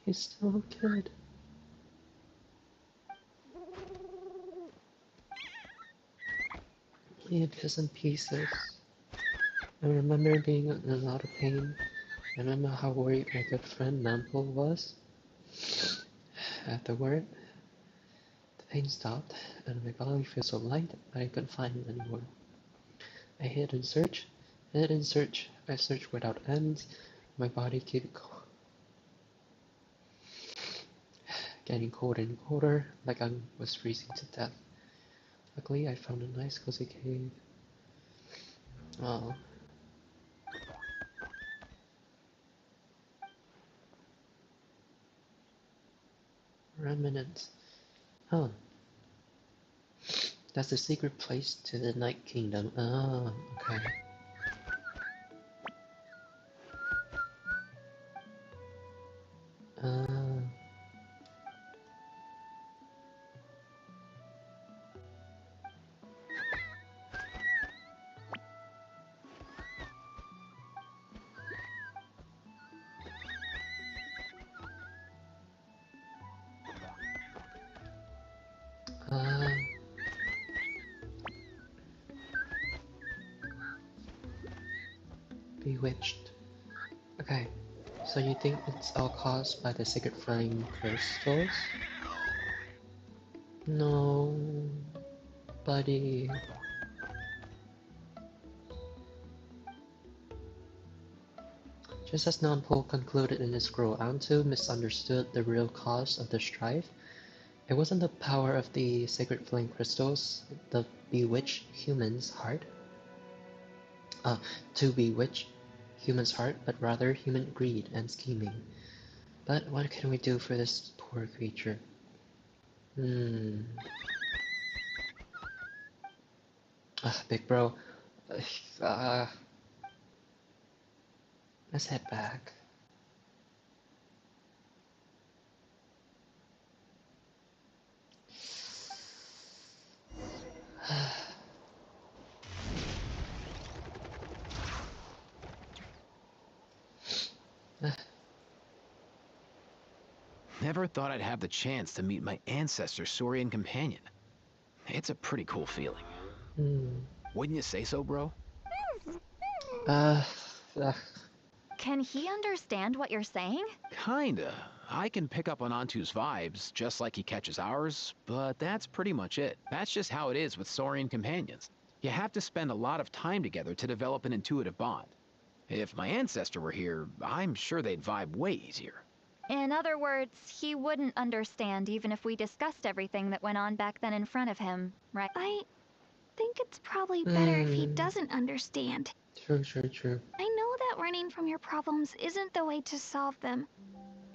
He's still a kid. He had bits and pieces. I remember being in a lot of pain. I remember how worried my good friend Nampo was. Afterward, the pain stopped, and my body felt so light that I couldn't find him anymore. I hid and searched, I searched without end. My body kept getting colder and colder, like I was freezing to death. Luckily, I found a nice cozy cave. Oh. Remnants. Huh. That's the secret place to the Night Kingdom. Ah, okay. Bewitched. Okay, so you think it's all caused by the sacred flame crystals? No, buddy. Just as Nampo concluded in his scroll, Antu misunderstood the real cause of the strife. It wasn't the power of the sacred flame crystals that bewitched humans' heart. To bewitch humans' heart, but rather human greed and scheming. But what can we do for this poor creature? Big bro. Let's head back. Never thought I'd have the chance to meet my ancestor Saurian companion. It's a pretty cool feeling. Wouldn't you say so, bro? Can he understand what you're saying? Kinda. I can pick up on Antu's vibes, just like he catches ours, but that's pretty much it. That's just how it is with Saurian companions. You have to spend a lot of time together to develop an intuitive bond. If my ancestor were here, I'm sure they'd vibe way easier. In other words, he wouldn't understand even if we discussed everything that went on back then in front of him, right? I think it's probably better if he doesn't understand. True. I know that running from your problems isn't the way to solve them,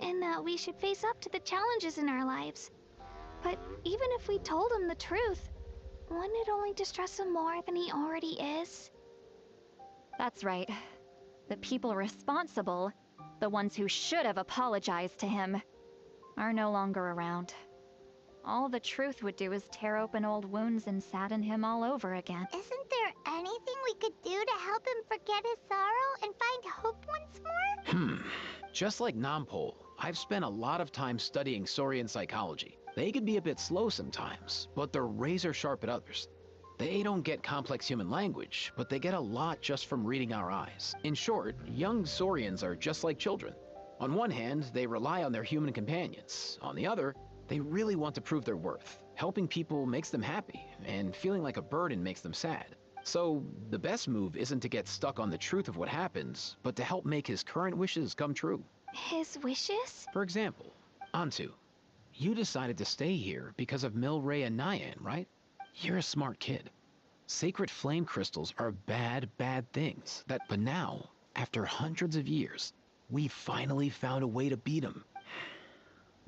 and that we should face up to the challenges in our lives. But even if we told him the truth, wouldn't it only distress him more than he already is? That's right. The people responsible, the ones who should have apologized to him, are no longer around. All the truth would do is tear open old wounds and sadden him all over again. Isn't there anything we could do to help him forget his sorrow and find hope once more? Just like Nampol, I've spent a lot of time studying Saurian psychology. They can be a bit slow sometimes, but they're razor sharp at others. They don't get complex human language, but they get a lot just from reading our eyes. In short, young Saurians are just like children. On one hand, they rely on their human companions. On the other, they really want to prove their worth. Helping people makes them happy, and feeling like a burden makes them sad. So, the best move isn't to get stuck on the truth of what happens, but to help make his current wishes come true. His wishes? For example, Antu, you decided to stay here because of Milray and Nyan, right? You're a smart kid. Sacred flame crystals are bad things. But now, after hundreds of years, we finally found a way to beat them.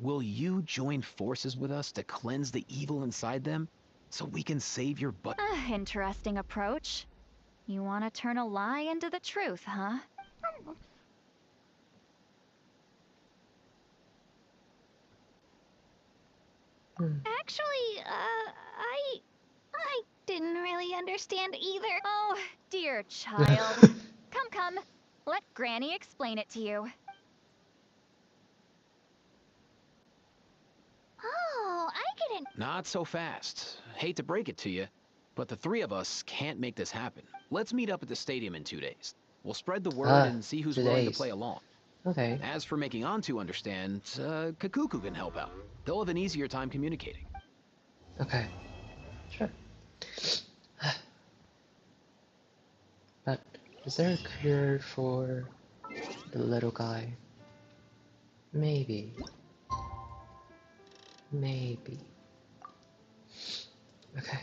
Will you join forces with us to cleanse the evil inside them, so we can save your butt? Interesting approach. You want to turn a lie into the truth, huh? Actually, I didn't really understand either. Oh, dear child. Come. Let Granny explain it to you. Oh, I get it. Not so fast. Hate to break it to you, but the three of us can't make this happen. Let's meet up at the stadium in 2 days. We'll spread the word and see who's willing to play along. Okay. As for making Antu understand, Kakuku can help out. They'll have an easier time communicating. Okay. Sure. But is there a cure for the little guy? Maybe. Okay.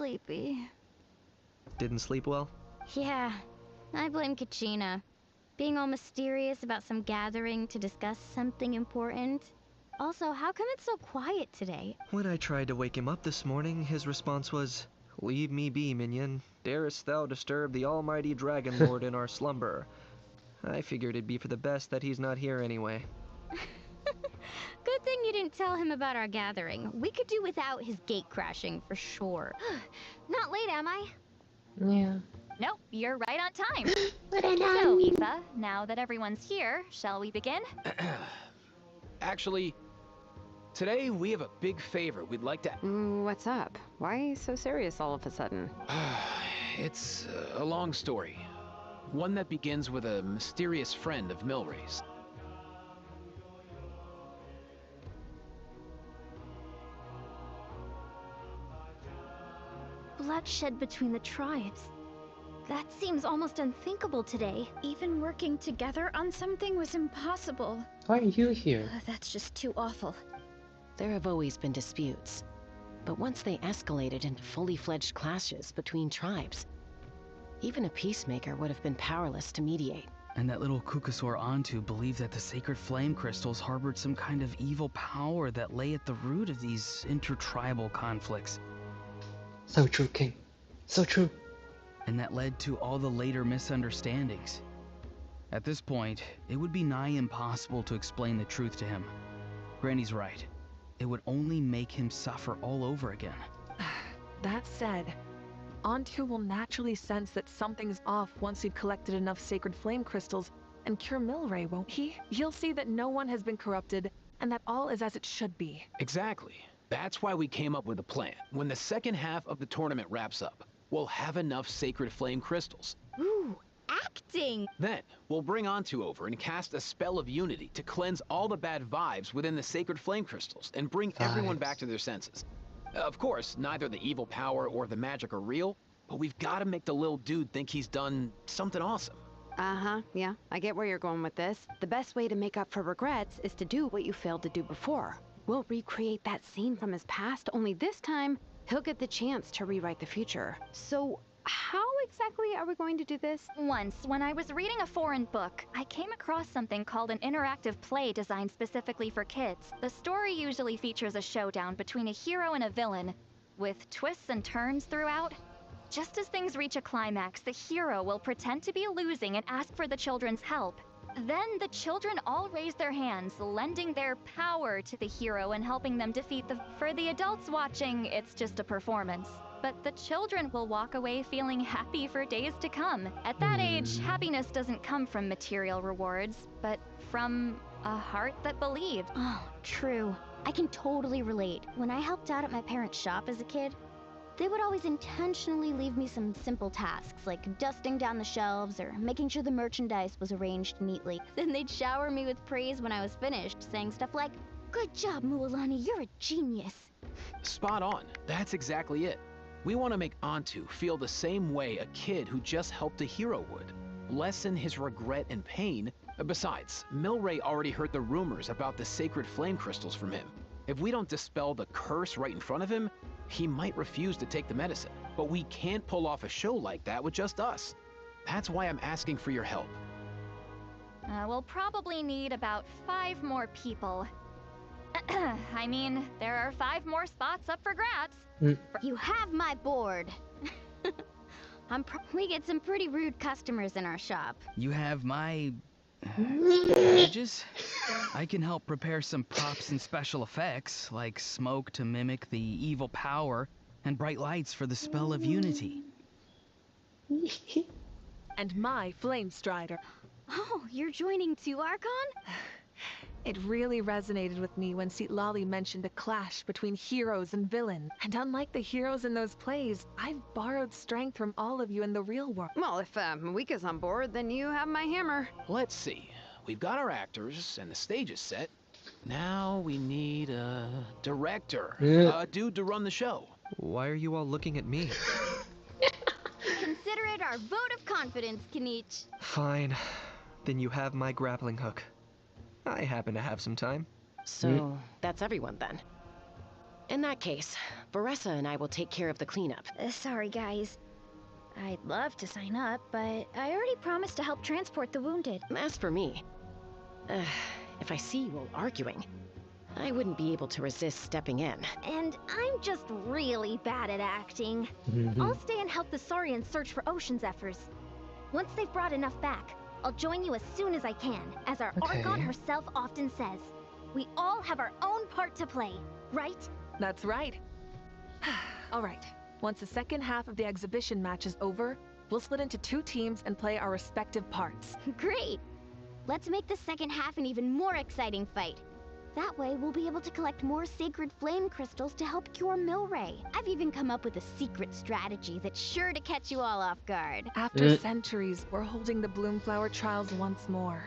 sleepy. Didn't sleep well? Yeah, I blame Kachina. Being all mysterious about some gathering to discuss something important. Also, how come it's so quiet today? When I tried to wake him up this morning, his response was, "Leave me be, minion. Darest thou disturb the almighty Dragon Lord in our slumber?" I figured it'd be for the best that he's not here anyway. Good thing you didn't tell him about our gathering. We could do without his gate crashing for sure. Not late, am I? Yeah. Nope, you're right on time. But I So, Eva, now that everyone's here, shall we begin? Actually, today we have a big favor we'd like to... What's up? Why so serious all of a sudden? It's a long story. One that begins with a mysterious friend of Milray's. Bloodshed between the tribes. That seems almost unthinkable today. Even working together on something was impossible. Why are you here? That's just too awful. There have always been disputes, but once they escalated into fully fledged clashes between tribes, even a peacemaker would have been powerless to mediate. And that little Kukasaur Antu believed that the sacred flame crystals harbored some kind of evil power that lay at the root of these intertribal conflicts. So true, King. So true. And that led to all the later misunderstandings. At this point, it would be nigh impossible to explain the truth to him. Granny's right. It would only make him suffer all over again. That said, Antu will naturally sense that something's off once we've collected enough sacred flame crystals and cure Milray, won't he? He'll see that no one has been corrupted and that all is as it should be. Exactly. That's why we came up with a plan. When the second half of the tournament wraps up, we'll have enough sacred flame crystals. Ooh, acting! Then, we'll bring Antu over and cast a spell of unity to cleanse all the bad vibes within the sacred flame crystals and bring everyone back to their senses. Of course, neither the evil power or the magic are real, but we've got to make the little dude think he's done something awesome. Yeah, I get where you're going with this. The best way to make up for regrets is to do what you failed to do before. We'll recreate that scene from his past, only this time, he'll get the chance to rewrite the future. So, how exactly are we going to do this? Once, when I was reading a foreign book, I came across something called an interactive play designed specifically for kids. The story usually features a showdown between a hero and a villain, with twists and turns throughout. Just as things reach a climax, the hero will pretend to be losing and ask for the children's help. Then the children all raise their hands, lending their power to the hero and helping them defeat the... For the adults watching, it's just a performance. But the children will walk away feeling happy for days to come. At that age, happiness doesn't come from material rewards, but from a heart that believed. Oh, true. I can totally relate. When I helped out at my parents' shop as a kid, they would always intentionally leave me some simple tasks, like dusting down the shelves or making sure the merchandise was arranged neatly. Then they'd shower me with praise when I was finished, saying stuff like, "Good job, Mualani, you're a genius." Spot on. That's exactly it. We want to make Antu feel the same way a kid who just helped a hero would. Lessen his regret and pain. Besides, Milray already heard the rumors about the sacred flame crystals from him. If we don't dispel the curse right in front of him, he might refuse to take the medicine. But we can't pull off a show like that with just us. That's why I'm asking for your help. We'll probably need about 5 more people. I mean, there are 5 more spots up for grabs. You have my board. We get some pretty rude customers in our shop. You have my... badges? I can help prepare some props and special effects, like smoke to mimic the evil power, and bright lights for the spell of unity. And my Flame Strider. Oh, you're joining too, Archon? It really resonated with me when Lali mentioned a clash between heroes and villains. And unlike the heroes in those plays, I've borrowed strength from all of you in the real world. Well, if Mawika's on board, then you have my hammer. Let's see. We've got our actors and the stage is set. Now we need a director. A dude to run the show. Why are you all looking at me? Consider it our vote of confidence, Kanich. Fine. Then you have my grappling hook. I happen to have some time. So, that's everyone then. In that case, Varessa and I will take care of the cleanup. Sorry, guys. I'd love to sign up, but I already promised to help transport the wounded. As for me, if I see you all arguing, I wouldn't be able to resist stepping in. And I'm just really bad at acting. I'll stay and help the Saurians search for ocean zephyrs. Once they've brought enough back, I'll join you as soon as I can. As our Archon herself often says, we all have our own part to play, right? That's right. All right. Once the second half of the exhibition match is over, we'll split into 2 teams and play our respective parts. Great! Let's make the second half an even more exciting fight. That way, we'll be able to collect more sacred flame crystals to help cure Milray. I've even come up with a secret strategy that's sure to catch you all off guard. After centuries, we're holding the Bloomflower trials once more.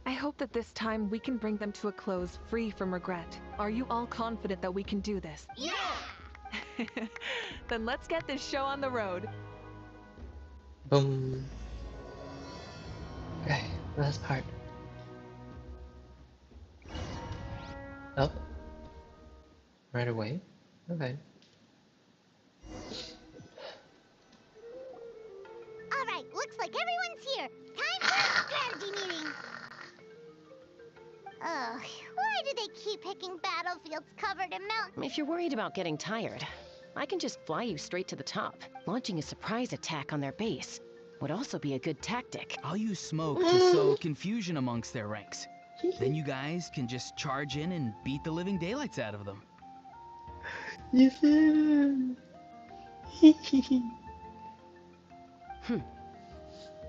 I hope that this time we can bring them to a close free from regret. Are you all confident that we can do this? Yeah! Then let's get this show on the road. Boom. Okay, last part. Oh. Right away? Okay. Alright, looks like everyone's here. Time for a strategy meeting. Ugh, why do they keep picking battlefields covered in mountains? If you're worried about getting tired, I can just fly you straight to the top. Launching a surprise attack on their base would also be a good tactic. I'll use smoke to sow confusion amongst their ranks. Then you guys can just charge in and beat the living daylights out of them. You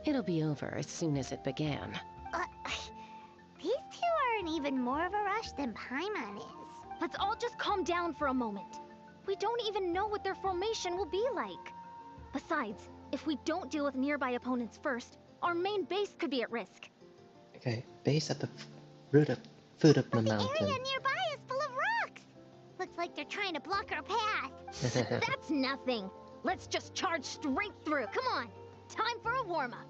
It'll be over as soon as it began. These two are in even more of a rush than Paimon is. Let's all just calm down for a moment. We don't even know what their formation will be like. Besides, if we don't deal with nearby opponents first, our main base could be at risk. Okay, base at the foot of the mountain. The area nearby is full of rocks. Looks like they're trying to block our path. That's nothing. Let's just charge straight through. Come on. Time for a warm-up.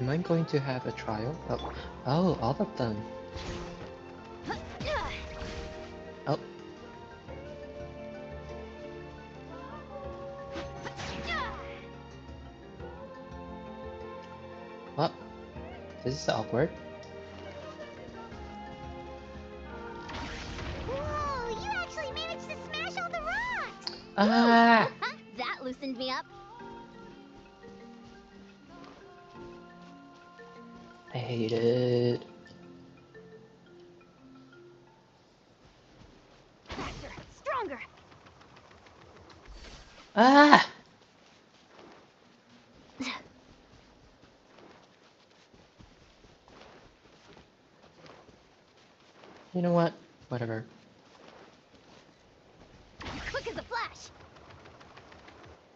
Am I going to have a trial? Oh, all of them. Oh. Well, this is awkward. Whoa, you actually managed to smash all the rocks! Ah! That loosened me up. I hate it. Faster, stronger. Ah! You know what? Whatever. Quick as a flash.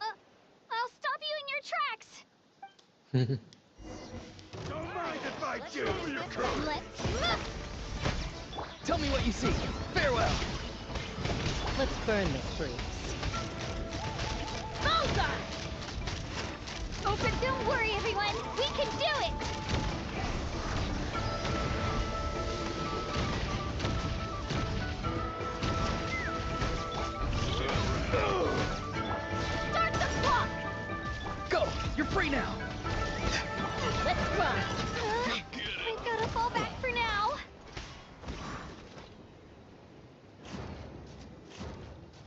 I'll stop you in your tracks. Don't mind if I do. Let's move. Tell me what you see. Farewell. Let's burn the trees. Bullseye! Oh, but don't worry, everyone. We can do it. Start the clock. Go. You're free now. Let's run. I've got to fall back for now.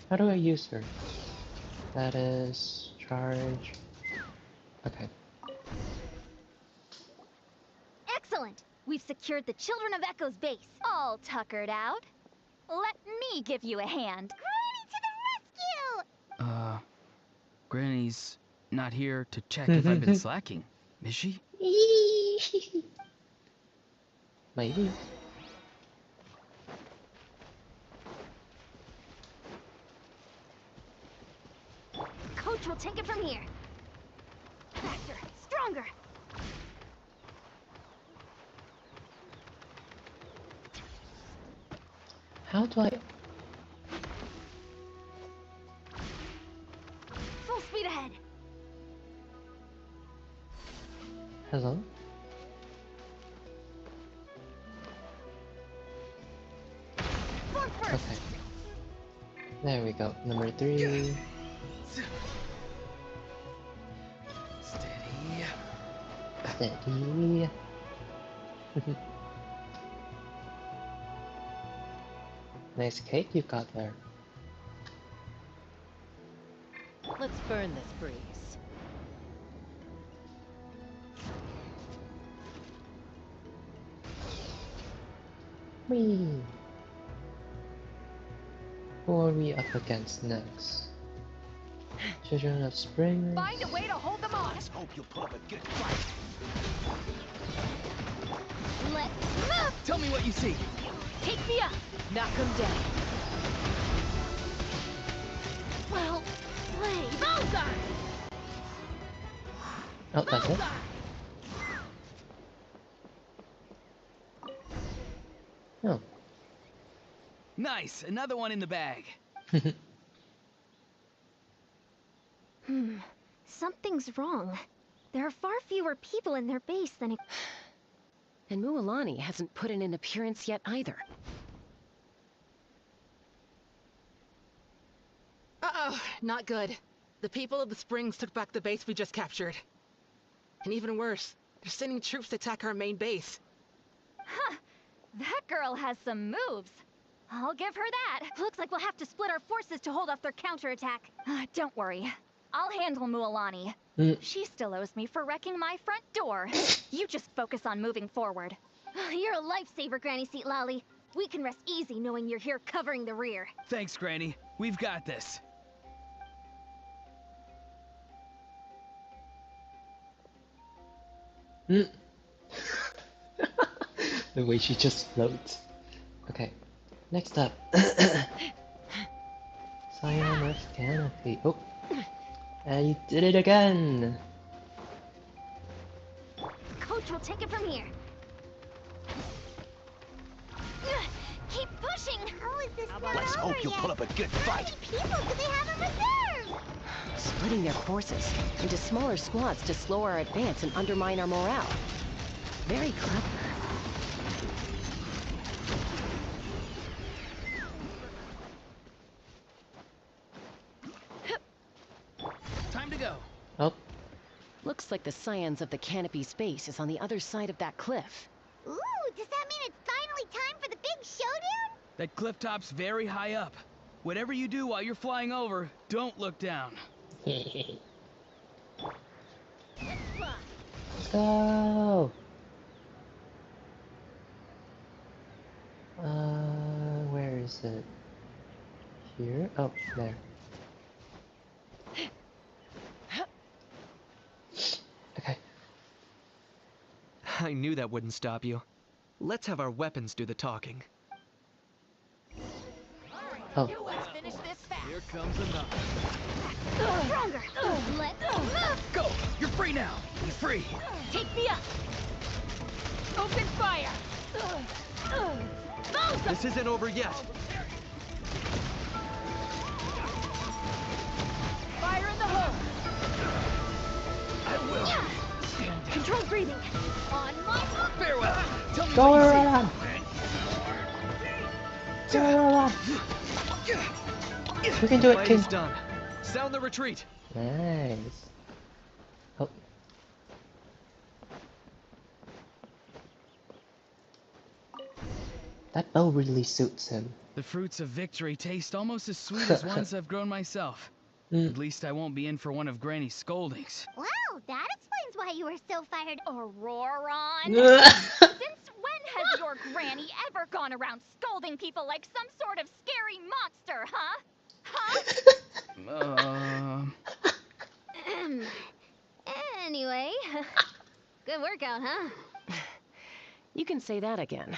How do I use her? That is charge. Okay. Excellent. We've secured the Children of Echo's base. All tuckered out. Let me give you a hand. Granny to the rescue! Granny's not here to check if I've been slacking, is she? Maybe. Coach will take it from here. Faster, stronger. How do I? Full speed ahead. Hello? There we go. Number 3. Steady. Steady. Nice cake you got there. Let's burn this breeze. Whee! Who are we up against next? Children of Spring. Find a way to hold them off. Let's hope you'll put up a good fight. Let's move! Tell me what you see. Take me up. Knock them down. Well played. Bullseye! Oh, that's it. Oh. Nice, another one in the bag. Something's wrong. There are far fewer people in their base than it... And Mualani hasn't put in an appearance yet either. Uh-oh, not good. The people of the Springs took back the base we just captured. And even worse, they're sending troops to attack our main base. Huh. That girl has some moves. I'll give her that. Looks like we'll have to split our forces to hold off their counterattack. Don't worry. I'll handle Mualani. She still owes me for wrecking my front door. You just focus on moving forward. You're a lifesaver, Granny Seat Lolly. We can rest easy knowing you're here covering the rear. Thanks, Granny. We've got this. The way she just floats. Okay, next up. Scion of Canopy. Oh, and you did it again. Coach will take it from here. Keep pushing. How is this not Let's over hope you'll yet? put up a good How fight. many people do they have in reserve? Splitting their forces into smaller squads to slow our advance and undermine our morale. Very clever. Time to go. Oh, Looks like the Scions of the Canopy space is on the other side of that cliff. Ooh, does that mean it's finally time for the big showdown? That cliff top's very high up. Whatever you do while you're flying over, don't look down. let's go. Where is it? Here? Oh, there. Okay. I knew that wouldn't stop you. Let's have our weapons do the talking. Oh. Here comes another. Stronger. Let's move. Go! You're free now! You're free! Take me up. Open fire. This isn't over yet. Fire in the hole. I will. Control breathing. On my mark. Farewell! Tell me Go what you see. around! Go around! You can do it, Fight King. is done. Sound the retreat. Nice. Oh. That bow really suits him. The fruits of victory taste almost as sweet as ones I've grown myself. At least I won't be in for one of Granny's scoldings. Wow, that explains why you were so fired. Auroron! Since when has your granny ever gone around scolding people like some sort of scary monster, huh? Huh? Anyway, good workout, huh? You can say that again.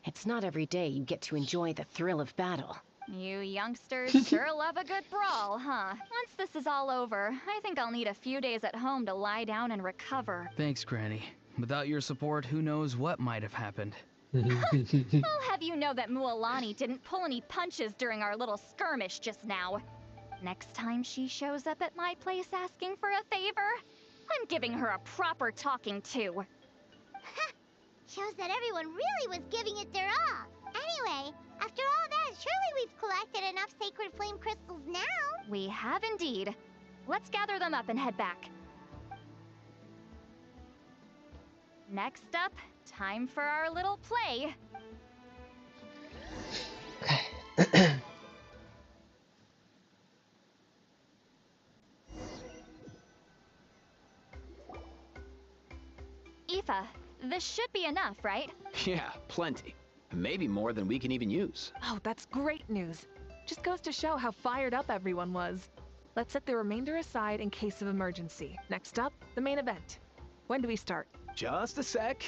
It's not every day you get to enjoy the thrill of battle. You youngsters sure love a good brawl, huh? Once this is all over, I think I'll need a few days at home to lie down and recover. Thanks, Granny. Without your support, who knows what might have happened. I'll have you know that Mualani didn't pull any punches during our little skirmish just now. Next time she shows up at my place asking for a favor, I'm giving her a proper talking to. Shows that everyone really was giving it their all. Anyway, After all that, surely we've collected enough sacred flame crystals now. We have indeed. Let's gather them up and head back. Next up, time for our little play. Okay. Aoife, this should be enough, right? Yeah, plenty. Maybe more than we can even use. Oh, that's great news. Just goes to show how fired up everyone was. Let's set the remainder aside in case of emergency. Next up, the main event. When do we start? Just a sec.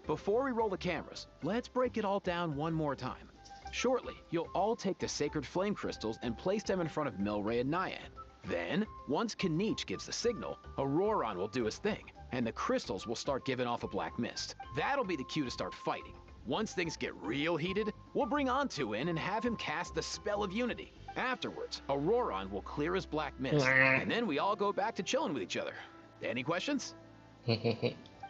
Before we roll the cameras, let's break it all down one more time. Shortly, you'll all take the sacred flame crystals and place them in front of Milray and Nyan. Then, once Kanich gives the signal, Auroron will do his thing, and the crystals will start giving off a black mist. That'll be the cue to start fighting. Once things get real heated, we'll bring Ontu in and have him cast the Spell of Unity. Afterwards, Auroron will clear his black mist, and then we all go back to chilling with each other. Any questions?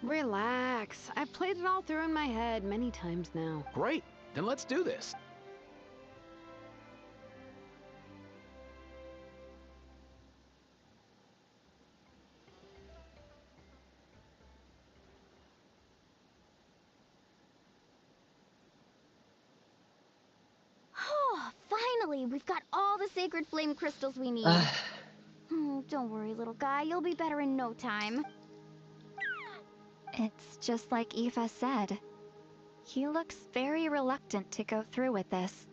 Relax. I've played it all through in my head many times now. Great, then let's do this. Oh, finally, we've got all the sacred flame crystals we need. Don't worry, little guy. You'll be better in no time. It's just like Aoife said. He looks very reluctant to go through with this.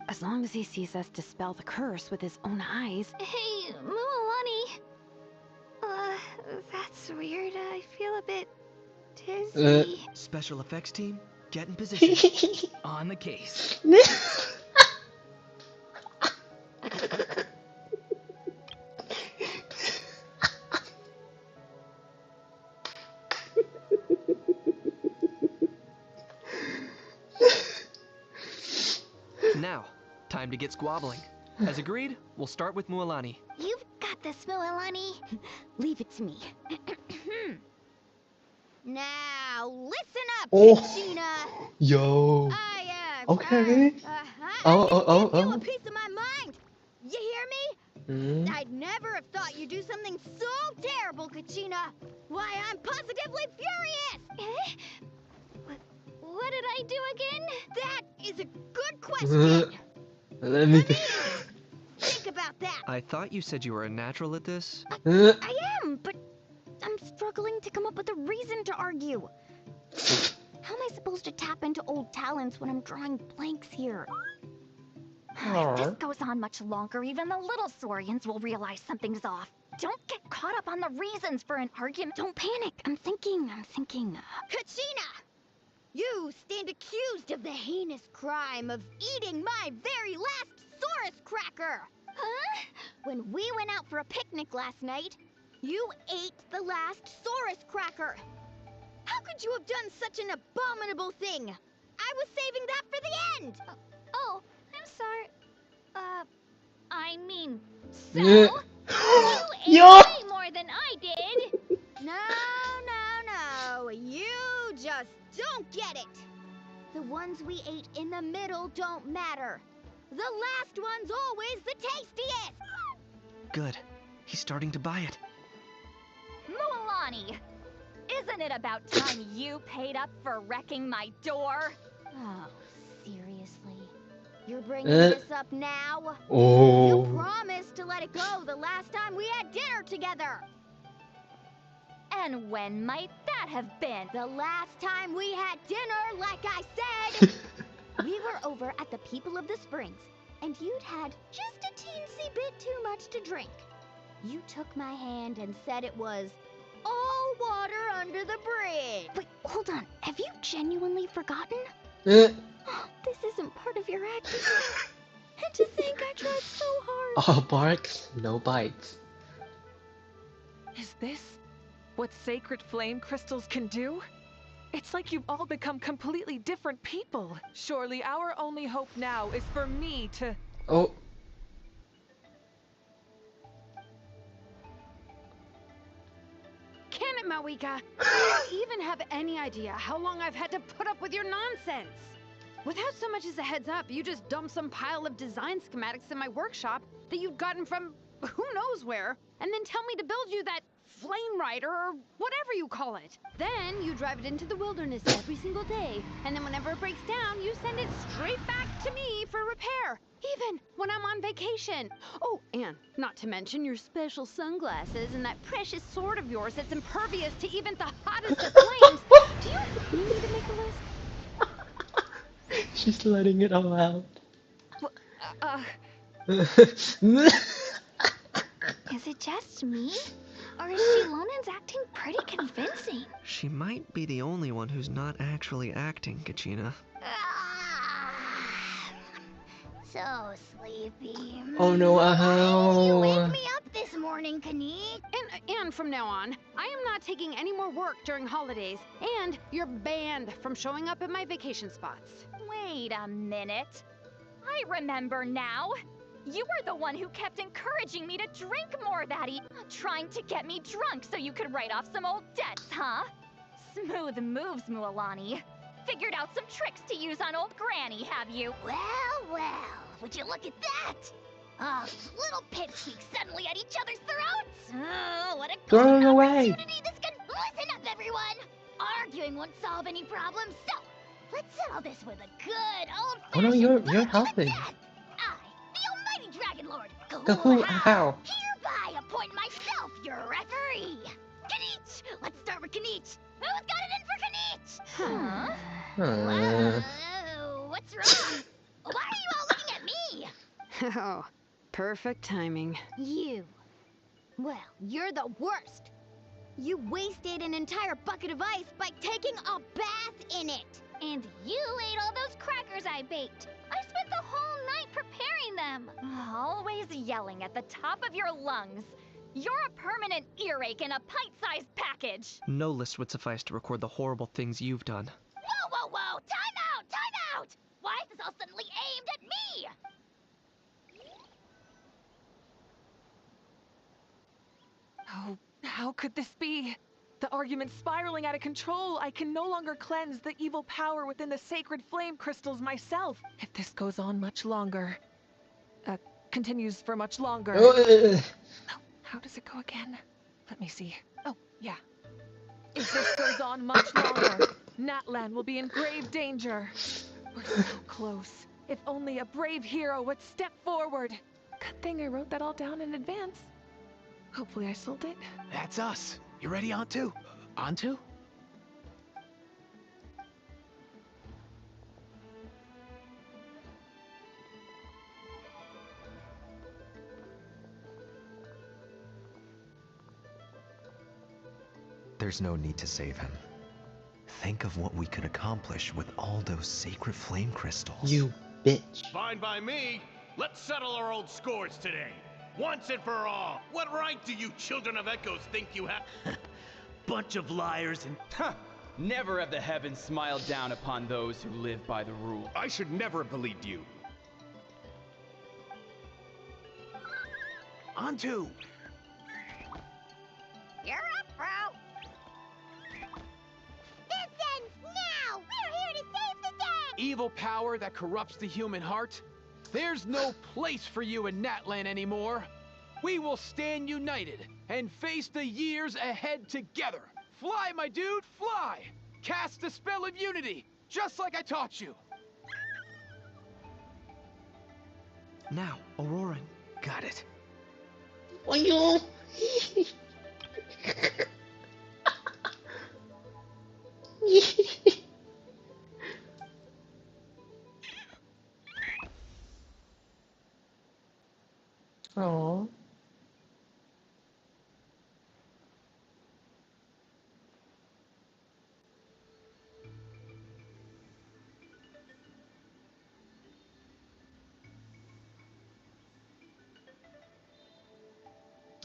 As long as he sees us dispel the curse with his own eyes. Hey, Mualani. That's weird. I feel a bit dizzy. Special effects team, get in position. On the case. Now, time to get squabbling. As agreed, we'll start with Mualani. You've got this, Mualani. Leave it to me. Now, listen up, Kachina. Yo. Okay. Give you a piece of my mind. You hear me? Mm. I'd never have thought you'd do something so terrible, Kachina. Why, I'm positively furious. What did I do again? That is a good question. Let me think about that. I thought you said you were a natural at this. I am, but I'm struggling to come up with a reason to argue. How am I supposed to tap into old talents when I'm drawing blanks here? If this goes on much longer, even the little Saurians will realize something's off. Don't get caught up on the reasons for an argument. Don't panic. I'm thinking. Kachina! You stand accused of the heinous crime of eating my very last Saurus cracker! Huh? When we went out for a picnic last night, you ate the last Saurus cracker! How could you have done such an abominable thing? I was saving that for the end! Oh, I'm sorry. I mean, so? You ate way more than I did! No. You just don't get it. The ones we ate in the middle don't matter. The last one's always the tastiest. Good. He's starting to buy it. Mualani, isn't it about time you paid up for wrecking my door? Oh, seriously? You're bringing this up now? Oh. You promised to let it go the last time we had dinner together. And when might that have been? The last time we had dinner, like I said. We were over at the People of the Springs, and you'd had just a teensy bit too much to drink. You took my hand and said it was all water under the bridge. Wait, hold on. Have you genuinely forgotten? Oh, this isn't part of your act. And to think I tried so hard. All barks, no bites. Is this what sacred flame crystals can do? It's like you've all become completely different people. Surely our only hope now is for me to... Oh. Can it, Mawika? I don't even have any idea how long I've had to put up with your nonsense. Without so much as a heads up, you just dumped some pile of design schematics in my workshop that you'd gotten from who knows where, and then tell me to build you that flame rider or whatever you call it. Then you drive it into the wilderness every single day, and then whenever it breaks down, you send it straight back to me for repair, even when I'm on vacation. Oh, and not to mention your special sunglasses and that precious sword of yours that's impervious to even the hottest of flames. Do you need me to make a list? She's letting it all out. Is it just me? Or is Shilonen's acting pretty convincing? She might be the only one who's not actually acting, Kachina. So sleepy. Oh no, You ow. wake me up this morning, Kanit. And from now on, I am not taking any more work during holidays, and you're banned from showing up at my vacation spots. Wait a minute. I remember now. You were the one who kept encouraging me to drink more trying to get me drunk so you could write off some old debts, huh? Smooth moves, Mualani. Figured out some tricks to use on old Granny, have you? Well, would you look at that? Oh, little pipsqueaks suddenly at each other's throats. Oh, what a Throw it golden away. opportunity this could... Listen up, everyone. Arguing won't solve any problems, so let's settle this with a good old-fashioned Oh no, you're helping. The almighty Dragon Lord, Kahoo, how? hereby appoint myself your referee. Kanich! Let's start with Kanich. Who's got it in for Kanich? Whoa, what's wrong? Why are you all looking at me? Oh, perfect timing. You. Well, you're the worst. You wasted an entire bucket of ice by taking a bath in it. And you ate all those crackers I baked. I spent the whole night preparing them. Always yelling at the top of your lungs. You're a permanent earache in a pint-sized package. No list would suffice to record the horrible things you've done. Whoa! Time out! Why is this all suddenly aimed at me? Oh, how could this be? The argument's spiraling out of control. I can no longer cleanse the evil power within the sacred flame crystals myself. If this goes on much longer, continues for much longer. Oh, how does it go again? Let me see. Oh, yeah. If this goes on much longer, Natlan will be in grave danger. We're so close. If only a brave hero would step forward. Good thing I wrote that all down in advance. Hopefully I sold it. That's us. You ready, Antu? Antu? There's no need to save him. Think of what we could accomplish with all those sacred flame crystals. You bitch. Fine by me. Let's settle our old scores today. Once and for all. What right do you children of Echoes think you have? Bunch of liars and... Huh! Never have the heavens smiled down upon those who live by the rule. I should never have believed you. Antu! You're up, bro. This ends now. We're here to save the day. Evil power that corrupts the human heart? There's no place for you in Natlan anymore. We will stand united and face the years ahead together. Fly, my dude, fly! Cast a spell of unity, just like I taught you. Now, Auroran. Got it. Oh no. Oh.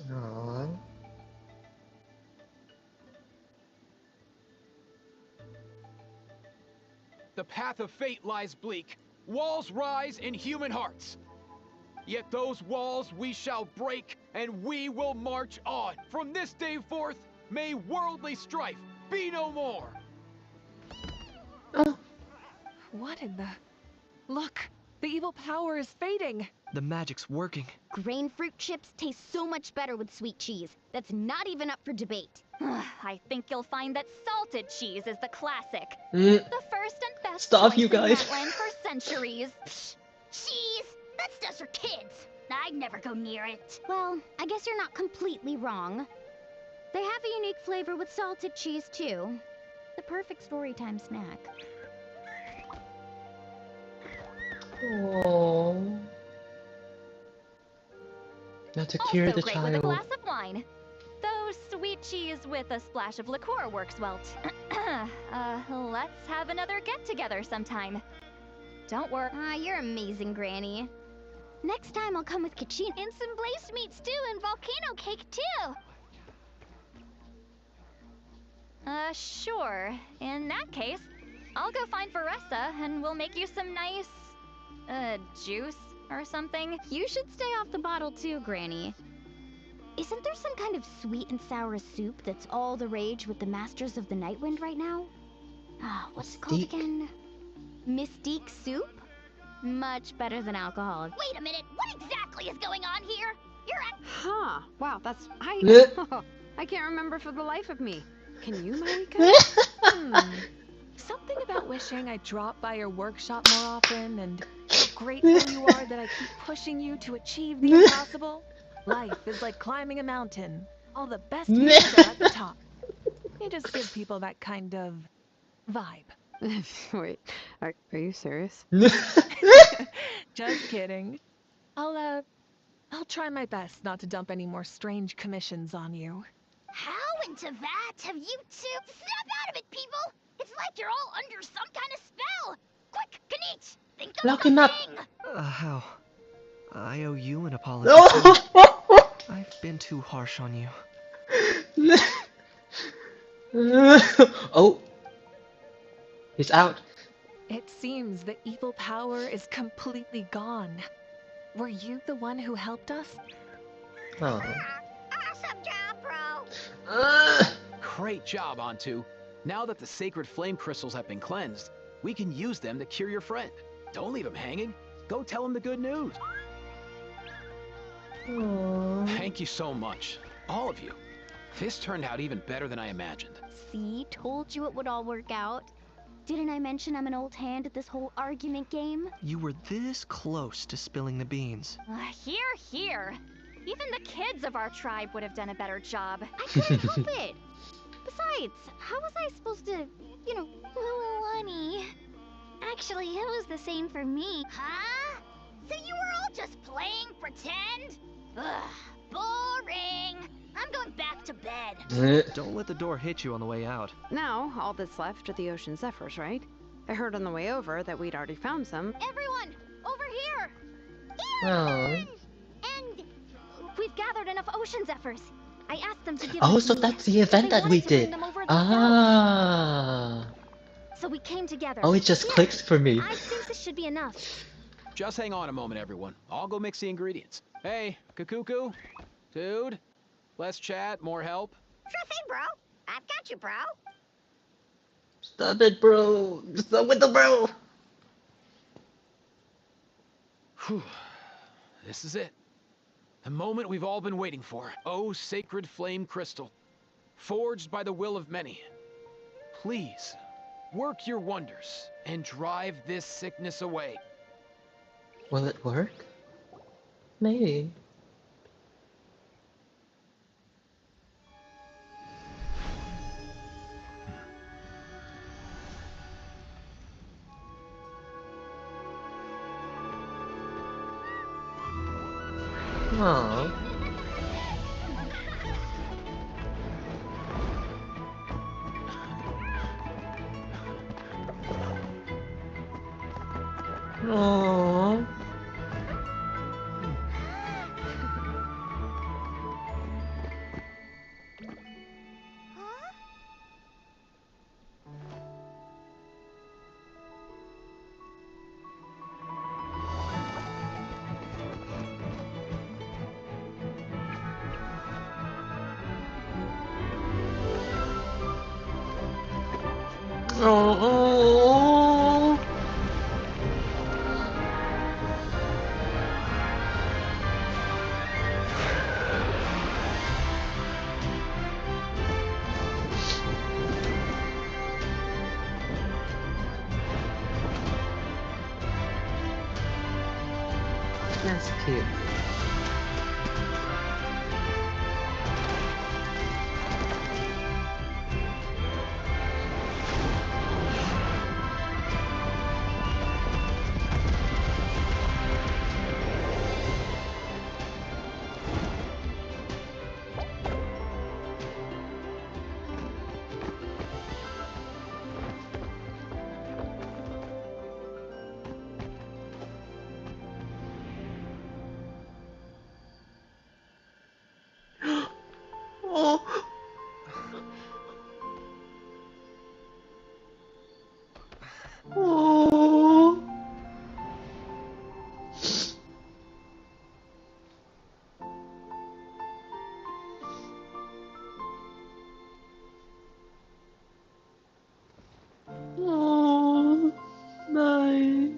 Aww. The path of fate lies bleak. Walls rise in human hearts. Yet those walls we shall break, and we will march on. From this day forth, may worldly strife be no more. What in the... Look, the evil power is fading. The magic's working. Grain fruit chips taste so much better with sweet cheese. That's not even up for debate. I think you'll find that salted cheese is the classic. Mm. The first and best Stop, choice you guys. in Wetland for centuries. Cheese? That's just for kids. I'd never go near it. Well, I guess you're not completely wrong. They have a unique flavor with salted cheese, too. The perfect storytime snack. Aww. Now to cure Also the great with a child. glass of wine. Though sweet cheese with a splash of liqueur works well. Let's have another get-together sometime. Don't worry. You're amazing, Granny. Next time I'll come with Kachin and some blaze meat stew and volcano cake, too. Sure. In that case, I'll go find Veressa and we'll make you some nice, juice or something. You should stay off the bottle too, Granny. Isn't there some kind of sweet and sour soup that's all the rage with the Masters of the Nightwind right now? What's it called again? Mystique soup? Much better than alcohol. Wait a minute, what exactly is going on here? You're at... Huh. Wow, that's... I can't remember for the life of me. Can you, Marika? Something about wishing I'd drop by your workshop more often, and how grateful you are that I keep pushing you to achieve the impossible. Life is like climbing a mountain. All the best views are at the top. You just give people that kind of vibe. Wait, are you serious? Just kidding. I'll try my best not to dump any more strange commissions on you. How into that have you two... Snap out of it, people! It's like you're all under some kind of spell! Quick, Kanich! Think of Lock him up! How? I owe you an apology. I've been too harsh on you. Oh! He's out. It seems the evil power is completely gone. Were you the one who helped us? Oh. Awesome job, bro! Great job, Antu. Now that the sacred flame crystals have been cleansed, we can use them to cure your friend. Don't leave him hanging. Go tell him the good news. Thank you so much, all of you. This turned out even better than I imagined. See, told you it would all work out. Didn't I mention I'm an old hand at this whole argument game? You were this close to spilling the beans. Here. Even the kids of our tribe would have done a better job. I couldn't help it. Besides, how was I supposed to, Honey? Actually, it was the same for me. Huh? So you were all just playing pretend? Ugh, boring. I'm going back to bed. Don't let the door hit you on the way out. Now, all that's left are the ocean zephyrs, right? I heard on the way over that we'd already found some. Everyone, over here! Oh. And we've gathered enough ocean zephyrs. I asked them to give Oh, me so some that's the event that we did. Ah. So we came together. Oh, it just clicks for me. I think this should be enough. Just hang on a moment, everyone. I'll go mix the ingredients. Hey, Kakuku? Dude? Less chat, more help? Sure thing, bro. I've got you, bro. Stop it, bro. Stop with the bro. Whew. This is it. The moment we've all been waiting for. Oh, sacred flame crystal. Forged by the will of many. Please, work your wonders and drive this sickness away. Will it work? Maybe. Aww. Aww. Oh. That's cute. Oh. Oh. Oh. Bye.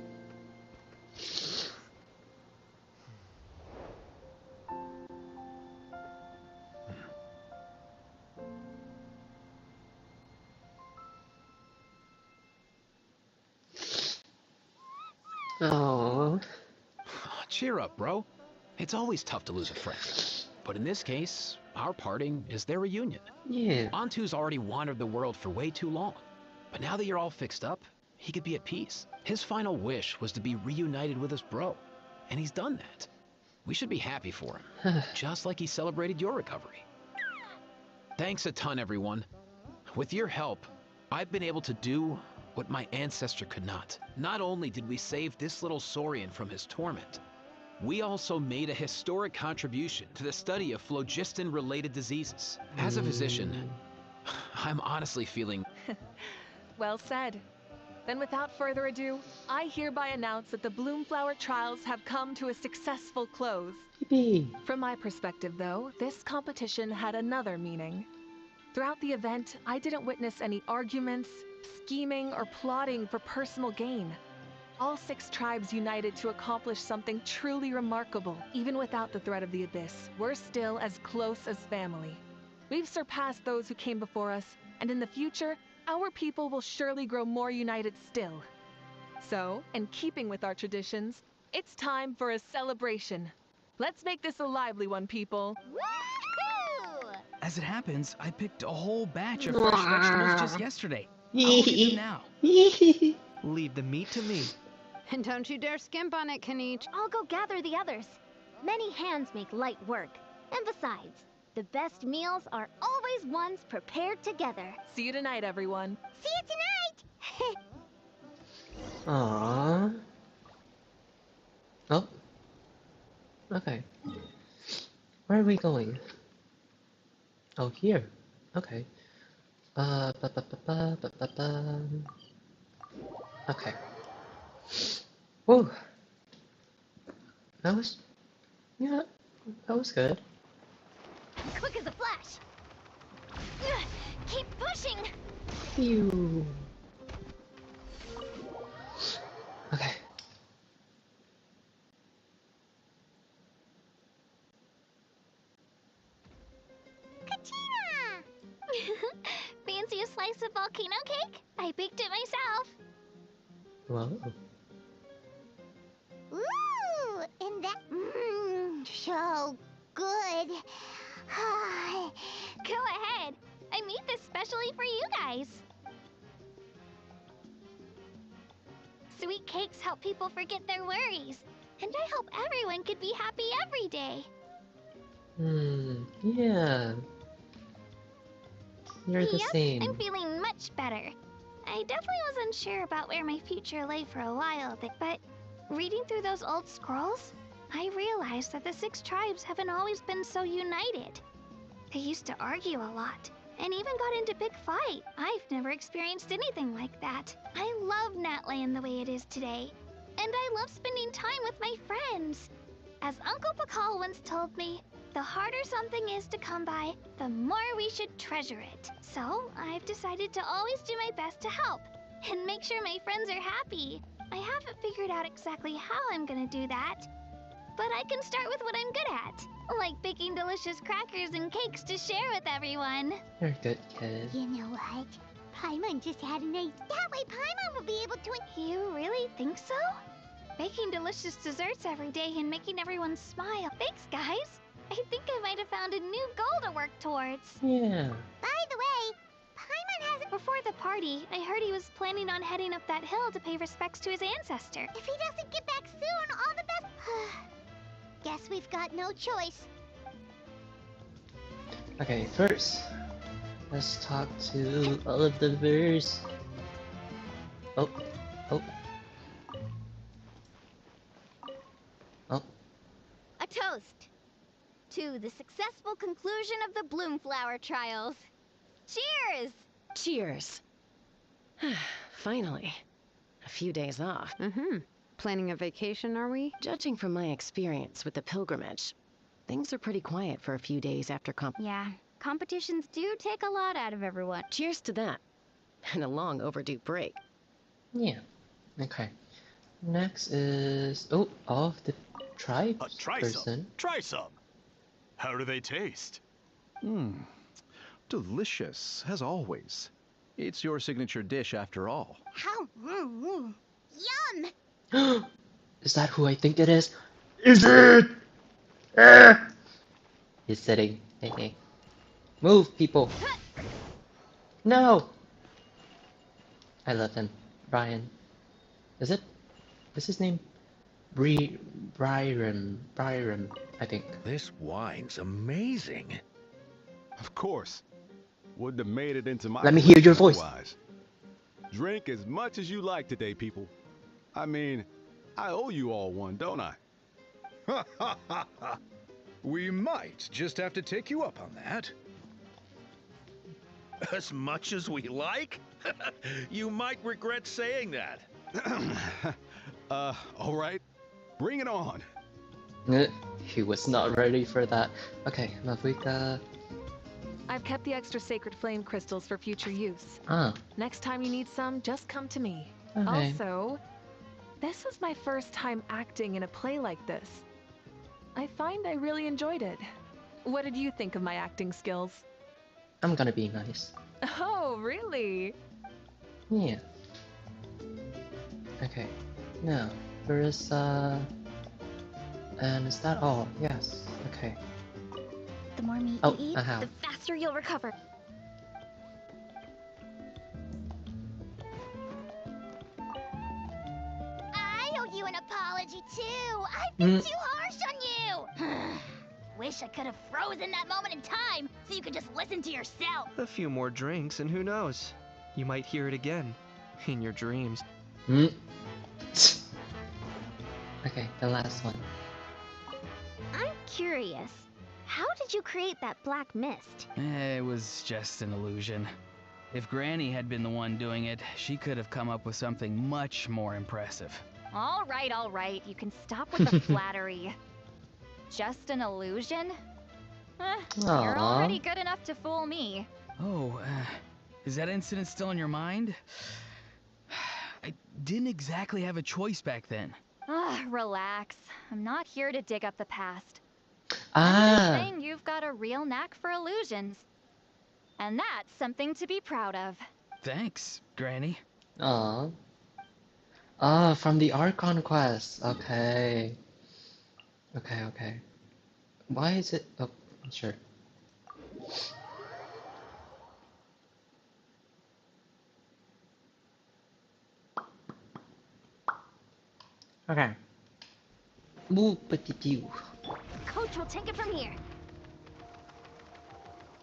Oh. Cheer up, bro. It's always tough to lose a friend. But in this case, our parting is their reunion. Yeah. Antu's already wandered the world for way too long. But now that you're all fixed up, he could be at peace. His final wish was to be reunited with his bro. And he's done that. We should be happy for him. Just like he celebrated your recovery. Thanks a ton, everyone. With your help, I've been able to do what my ancestor could not. Not only did we save this little Saurian from his torment, we also made a historic contribution to the study of phlogiston-related diseases. As a physician, I'm honestly feeling... Well said. Then without further ado, I hereby announce that the Bloomflower trials have come to a successful close. Yippee. From my perspective, though, this competition had another meaning. Throughout the event, I didn't witness any arguments, scheming, or plotting for personal gain. All 6 tribes united to accomplish something truly remarkable. Even without the threat of the Abyss, we're still as close as family. We've surpassed those who came before us, and in the future, our people will surely grow more united still. So, in keeping with our traditions, it's time for a celebration. Let's make this a lively one, people. Woohoo! As it happens, I picked a whole batch of fresh vegetables just yesterday. I'll get them now. Leave the meat to me. And don't you dare skimp on it, Kanich. I'll go gather the others. Many hands make light work. And besides, the best meals are always ones prepared together. See you tonight, everyone. See you tonight! Aww. Oh. Okay. Where are we going? Oh, here. Okay. Okay. Whoa. That was... Yeah, that was good. Quick as a flash! Keep pushing! Phew. Okay. Katina! Fancy a slice of volcano cake? I baked it myself. Whoa. Ooh, and that so good. Go ahead. I made this specially for you guys. Sweet cakes help people forget their worries, and I hope everyone could be happy every day. Yeah. You're the same. I'm feeling much better. I definitely wasn't sure about where my future lay for a while, but reading through those old scrolls, I realized that the 6 tribes haven't always been so united. They used to argue a lot, and even got into big fight. I've never experienced anything like that. I love Natland the way it is today, and I love spending time with my friends. As Uncle Pakal once told me, the harder something is to come by, the more we should treasure it. So, I've decided to always do my best to help, and make sure my friends are happy. I haven't figured out exactly how I'm gonna do that, but I can start with what I'm good at, like baking delicious crackers and cakes to share with everyone. You're a good kid. You know what? Paimon just had an idea. That way Paimon will be able to... You really think so? Making delicious desserts every day and making everyone smile. Thanks, guys. I think I might have found a new goal to work towards. Yeah. By the way, Paimon hasn't... Before the party, I heard he was planning on heading up that hill to pay respects to his ancestor. If he doesn't get back soon, all the best... Guess we've got no choice. Okay, first, let's talk to all of the verse. Oh. A toast to the successful conclusion of the Bloomflower trials. Cheers! Cheers. Finally. A few days off. Planning a vacation, are we? Judging from my experience with the pilgrimage, things are pretty quiet for a few days after Yeah, competitions do take a lot out of everyone. Cheers to that. And a long overdue break. Yeah. Okay. Next is of the tribes Try person. some. Try some. How do they taste? Delicious, as always. It's your signature dish after all. How? Yum! Is that who I think it is? Is it? He's sitting. Hey. Move, people. No! I love him. Brian. Is it? Is his name? Byron, I think. This wine's amazing. Of course. Wouldn't have made it into my... Let me hear your voice. Otherwise. Drink as much as you like today, people. I mean, I owe you all one, don't I? We might just have to take you up on that. As much as we like? You might regret saying that. All right. Bring it on. He was not ready for that. Okay, Mavuika. I've kept the extra sacred flame crystals for future use. Next time you need some, just come to me. Okay. Also, this was my first time acting in a play like this. I find I really enjoyed it. What did you think of my acting skills? I'm gonna be nice. Oh, really? Yeah. Okay. Now, Marissa. And is that all? Yes. Okay. The more meat Oh, you eat, I have. the faster you'll recover. I owe you an apology too. I've been too harsh on you. Wish I could have frozen that moment in time so you could just listen to yourself. A few more drinks, and who knows? You might hear it again. In your dreams. Okay, the last one. I'm curious. How did you create that black mist? It was just an illusion. If Granny had been the one doing it, she could have come up with something much more impressive. All right. You can stop with the flattery. Just an illusion? You're already good enough to fool me. Oh, is that incident still in your mind? I didn't exactly have a choice back then. Relax. I'm not here to dig up the past. Ah. I'm just saying you've got a real knack for illusions. And that's something to be proud of. Thanks, Granny. Aww. From the Archon quest. Okay. Okay. Why is it? Oh, sure. Okay. Boop-a-dee-doo. Coach will take it from here.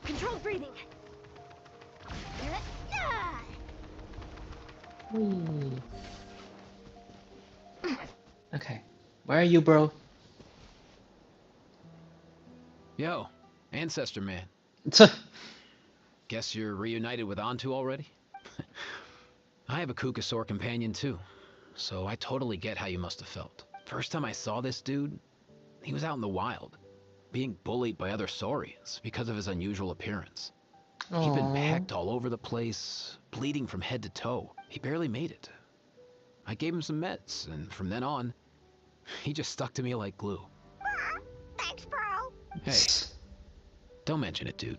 Control breathing. Whee. Okay. Where are you, bro? Yo, Ancestor Man. Guess you're reunited with Antu already? I have a Kukasaur companion too, so I totally get how you must have felt. First time I saw this dude, he was out in the wild, being bullied by other Saurians because of his unusual appearance. He'd been pecked all over the place, bleeding from head to toe. He barely made it. I gave him some meds, and from then on, he just stuck to me like glue. Thanks, bro. Hey, don't mention it, dude.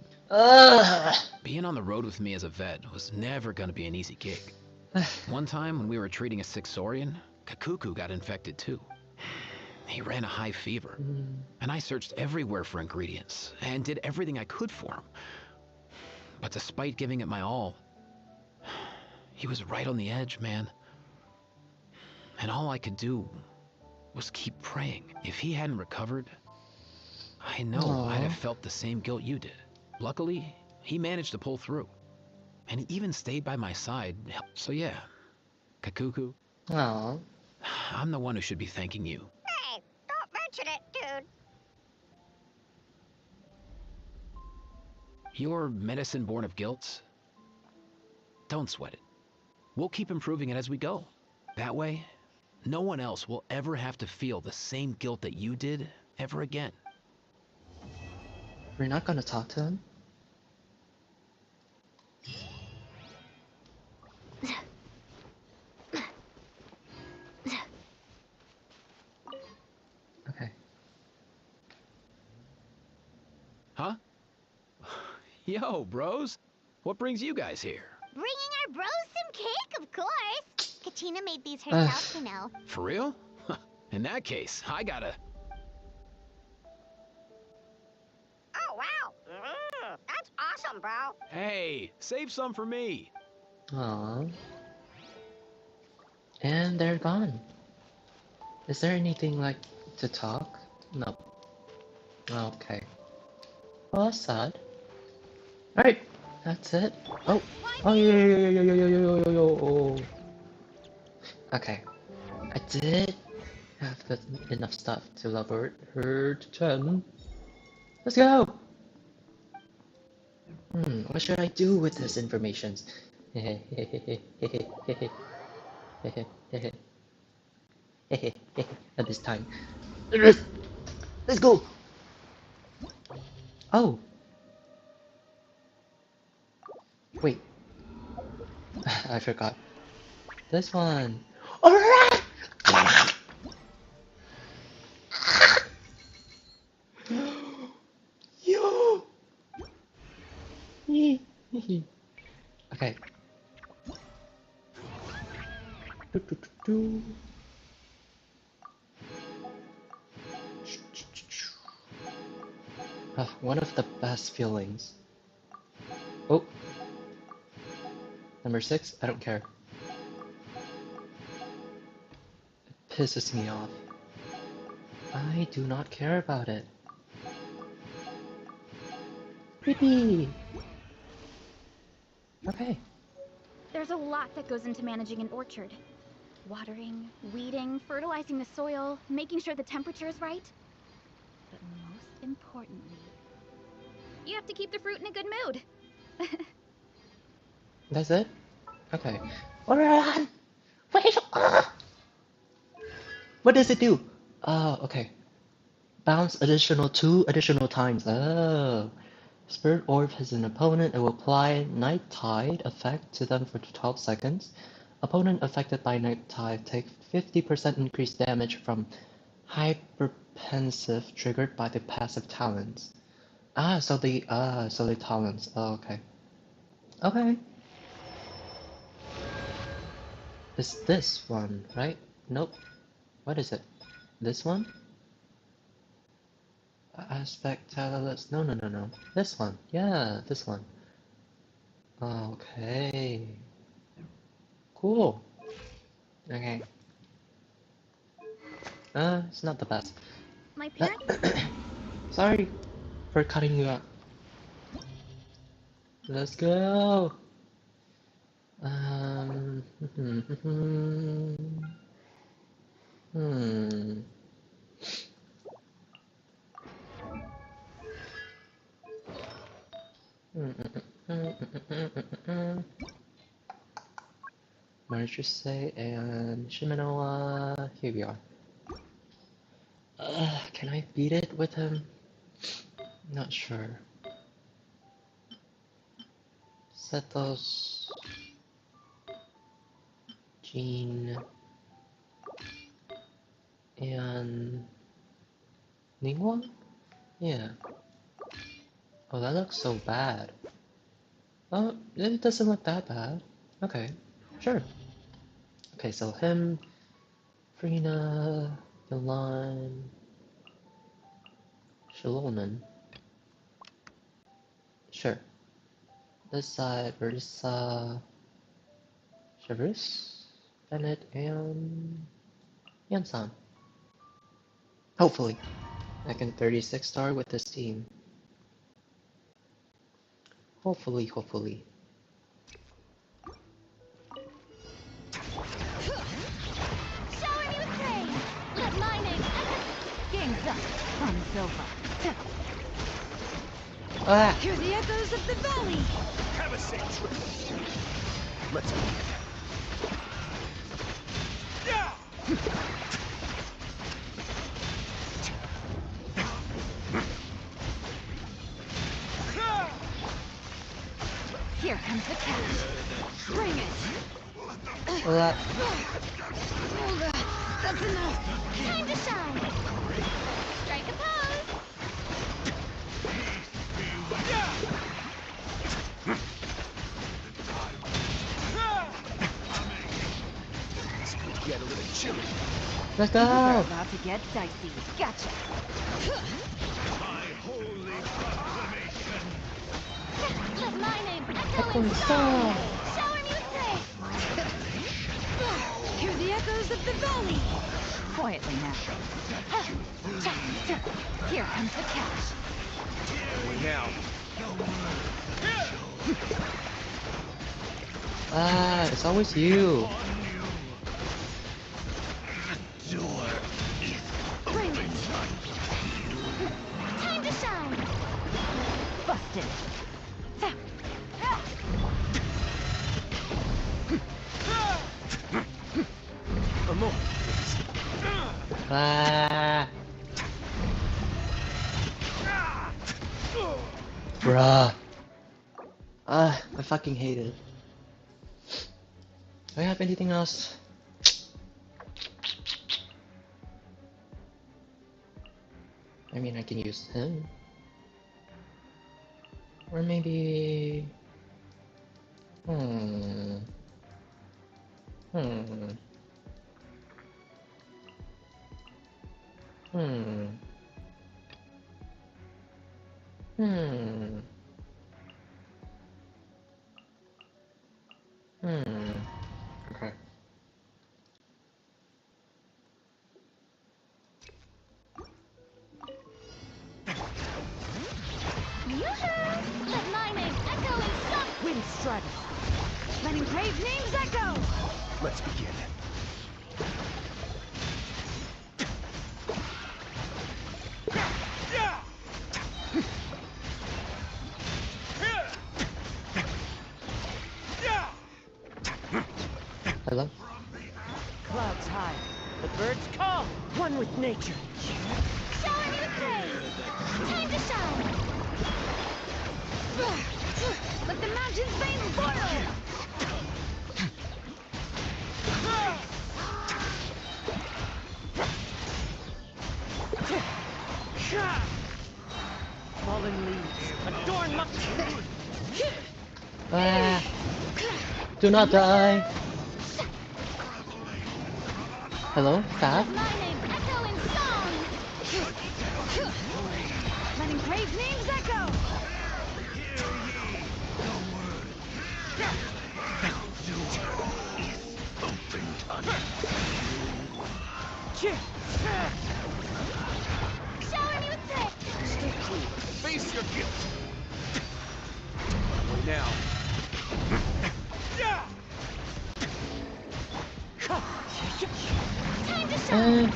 Being on the road with me as a vet was never gonna be an easy gig. One time when we were treating a sick Saurian, Kakuku got infected too. He ran a high fever, and I searched everywhere for ingredients and did everything I could for him. But despite giving it my all, he was right on the edge, man. And all I could do was keep praying. If he hadn't recovered, I know I'd have felt the same guilt you did. Luckily, he managed to pull through. And he even stayed by my side. So yeah, Kakuku, Aww. I'm the one who should be thanking you. Hey, don't mention it, dude. Your medicine born of guilt? Don't sweat it. We'll keep improving it as we go. That way, no one else will ever have to feel the same guilt that you did ever again. We're not gonna talk to him? Okay. Huh? Yo, bros. What brings you guys here? Bringing our bros some cake, of course. Katina made these herself, you know. For real? In that case, I gotta... Oh, wow. That's awesome, bro. Hey, save some for me. Aww. And they're gone. Is there anything like to talk? No. Okay. Well, that's sad. Alright, that's it. Oh, yo. Okay. I did have enough stuff to level her to 10. Let's go! What should I do with this information? At this time. Let's go! Oh! Wait. I forgot. This one. Alright! Yo! Okay. One of the best feelings. Oh. Number 6, I don't care. It pisses me off. I do not care about it. Creepy! Okay. There's a lot that goes into managing an orchard. Watering, weeding, fertilizing the soil, making sure the temperature is right. But most importantly, you have to keep the fruit in a good mood. That's it? Okay. Alright! Wait! What does it do? Oh, okay. Bounce 2 additional times. Oh. Spirit Orb has an opponent. It will apply Night Tide effect to them for 12 seconds. Opponent affected by Night Tide take 50% increased damage from Hyperpensive triggered by the passive talents. So the talents. Oh, okay. Okay. It's this one, right? Nope. What is it? This one? Aspect Catalyst. No. This one. Yeah, this one. Okay. Cool. Okay. It's not the best. My parents... Sorry for cutting you out. Let's go. Say and Shimanoa. Here we are. Can I beat it with him? Not sure. Setos, Jean, and Ningguang? Yeah. Oh, that looks so bad. Oh, it doesn't look that bad. Okay, sure. Okay, so him, Trina, Yolan, Shalonan. Sure. This side, Versa, Chavris, Bennett, and Yansan. Hopefully, I can 36 star with this team. Hopefully. Shower me with praise! Let my name Gangs up from Silva. Ah! Hear the echoes of the valley! Have a safe trip. Let's go. Yeah! Here comes the cash. Bring it! Ah. That's enough! time to shine! Strike a pose! Get a little chilly. Let's We're go! about to get dicey. Gotcha! My holy proclamation. Let my name echo Echo in in song! song. Shower me with praise! Hear the echoes of the valley! Quietly now. Here comes the cash. Wait now. Ah, it's always you. Bring it! Time to shine! Busted! Amor. Ah. Bruh. Ah, I fucking hate it. Do I have anything else? I mean, I can use him. Or maybe... Hmm. Hmm. Hmm. Hmm. Hmm. Okay. Let my name echo in song! Wind struggle. Letting brave names echo! Let's begin. Hello? Clouds high. The birds call. One with nature. Shower me with praise! Time to shine! Let the mountain's veins boil! Fallen leaves. Adorn my... Ah. Do not die. Hello? Staff? My name echo in song! Letting brave names echo! Shower me with praise! Stay cool. Face your guilt. Wait now. Time to shine!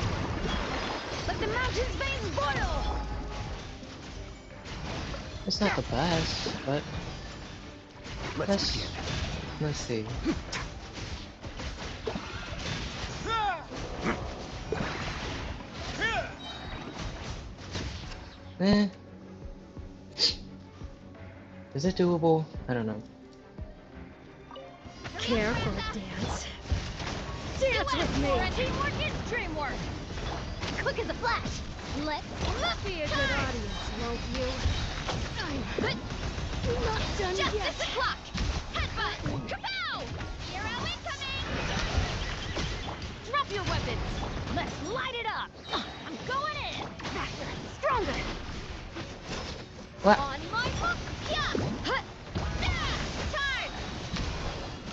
Let the mountain's veins boil! It's not the best, but Let's begin. let's see. Eh. Is it doable? I don't know. Careful, dance. Dance with me! Teamwork is dreamwork! Quick as a flash! Let's Be a good audience, won't you? not done Just yet! this Clock! Headbutt! Kapow! Hero incoming! Drop your weapons! What? On my hook! Yeah! Hut! Yeah! Charge!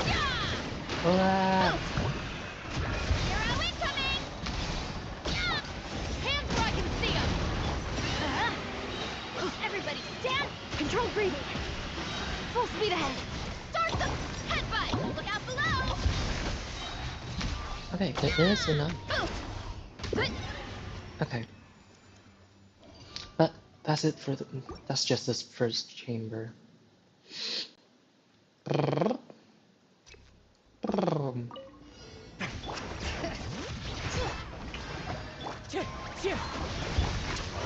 Yeah! What? Hero incoming! Yeah! Hands where I can see them! Everybody stand! Control breathing! Full speed ahead! Start the headbutt! Look out below! Okay, it is enough. Okay. But that's it for the. That's just this first chamber.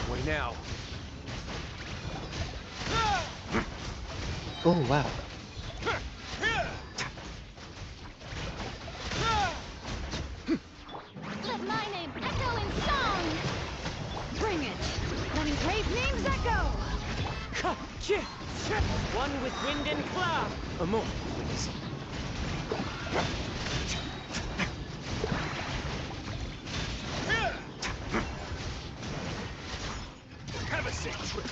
Way now. Oh wow. Let my name echo in song! Bring it! Let engraved names echo! One with wind and cloud. A moment, please. Have a safe trip.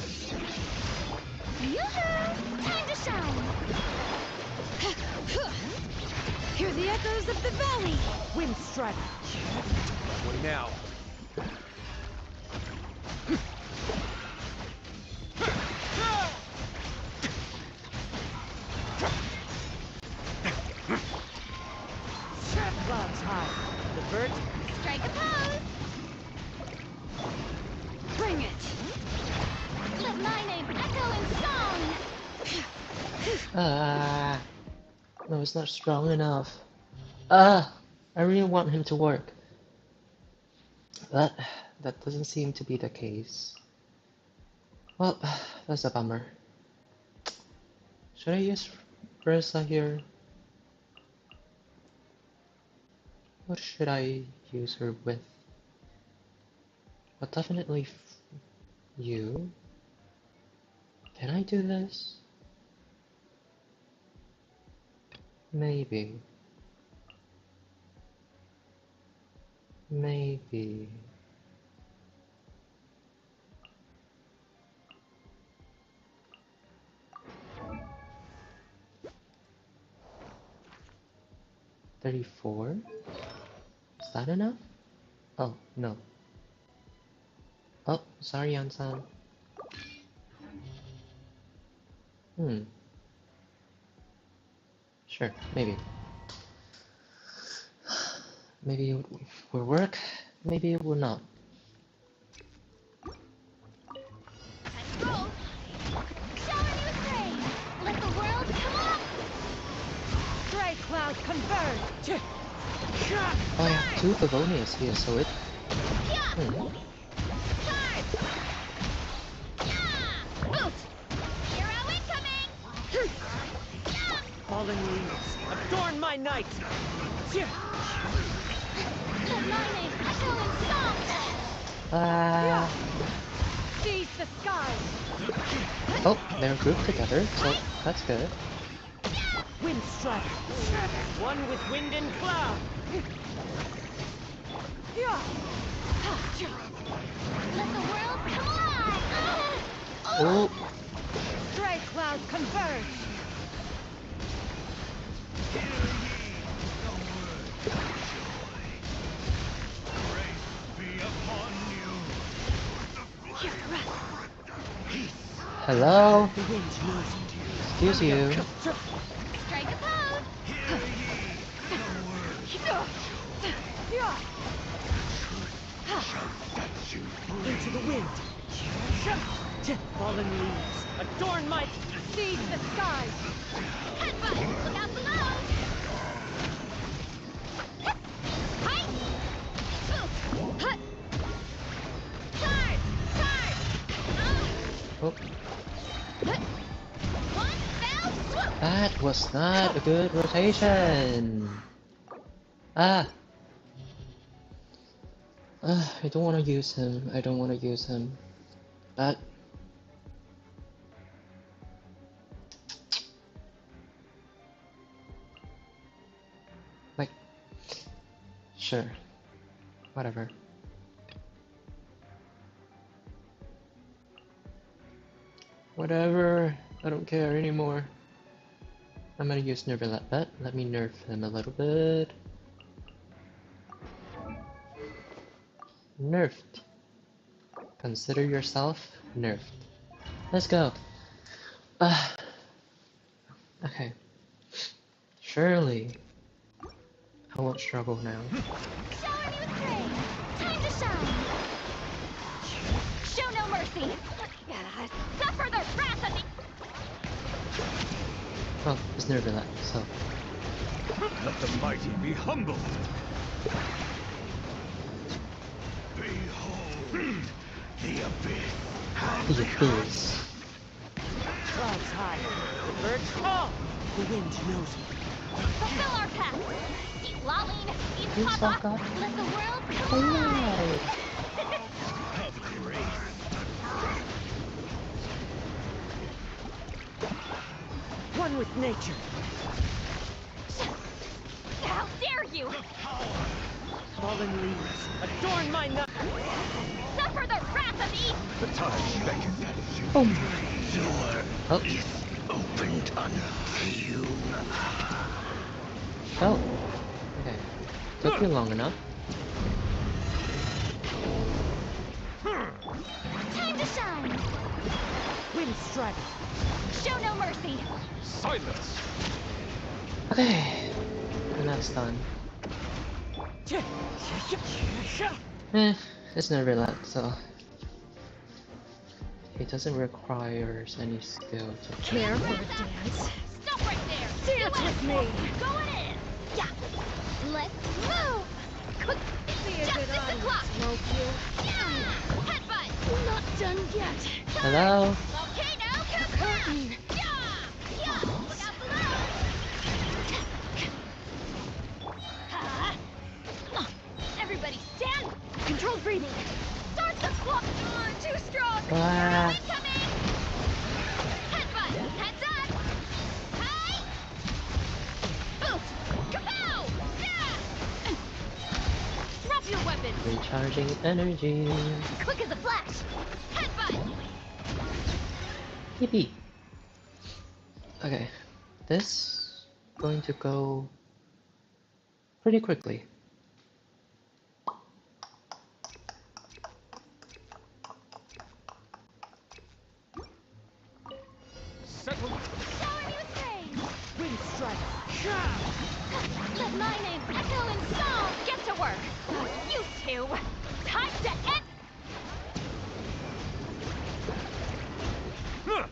Yoo-hoo! Time to shine! Hear the echoes of the valley! Wind strike. Way now. Clouds high. The bird. Strike a pose! Bring it! Let my name echo in song! Ah. No, it's not strong enough. Ah. I really want him to work. But that doesn't seem to be the case. Well, that's a bummer. Should I use Versa here? What should I use her with? Well, definitely you. Can I do this? Maybe. Maybe. $34? Is that enough? Oh, no. Oh, sorry, Yansan. Sure, maybe. Maybe it will work, maybe it will not. Let's roll! Shower you with rain! Let the world come up! Stray clouds converge! Oh, I have two Favonias here, so it... Hero incoming! Fallen leaves. Adorn my night. Let my name echo in song! Seize the sky! Oh, they're grouped together, so that's good. Wind strike. One with wind and cloud. Let the world come alive! Oh, Stray clouds converge! hello? Excuse you. Strike a pose! Into the wind. Fallen leaves. Adorn my... Seize the skies! Headbutt! Look out below! Hi! Hut! Charge! Charge! Oh, One fell swoop! that was not a good rotation. Ah. I don't want to use him. I don't want to use him. But... like... sure. Whatever. Whatever. I don't care anymore. I'm gonna use Nervalette. Let me nerf him a little bit. Nerfed. Consider yourself nerfed. Let's go. Okay. Surely. I won't struggle now. Shower me with praise. Time to shine. Show no mercy. Suffer the wrath of the... Oh, it's Nervalette, so. Let the mighty be humbled. Behold the abyss. The abyss. Clouds high, the birds call. The wind knows me. Fulfill our path. Keep lolling. Keep You pop suck up. up. Let the world collide. One with nature. How dare you! Fallen leaves, adorn my night. Suffer the wrath of the... The time beckons. Oh. Door is opened unto you. Oh. Okay. Took you long enough. Time to shine. Wind strike. Show no mercy. Silence. Okay. And that's done. It's Nervalette, so it doesn't require any skill to Care for a dance? Stop right there. Dance with me. Going in. Yeah. Let's move. Quick. It's just the clock. Smoke you. Yeah. Headbutt. Not done yet. Hello? Volcano curtain. Yeah. Yeah. Look out below. Everybody stand. Controlled breathing. Start the clock. Too strong. Ah. Incoming. Headbutt. Heads up. Hi. Boot. Kapow. Yeah. Drop your weapon. Recharging energy. Quick as a flash. Headbutt. Yippee. Okay. This going to go pretty quickly. Settle. Shower me with praise. Wind strike. Let my name echo in song. Get to work. You two. Time to end.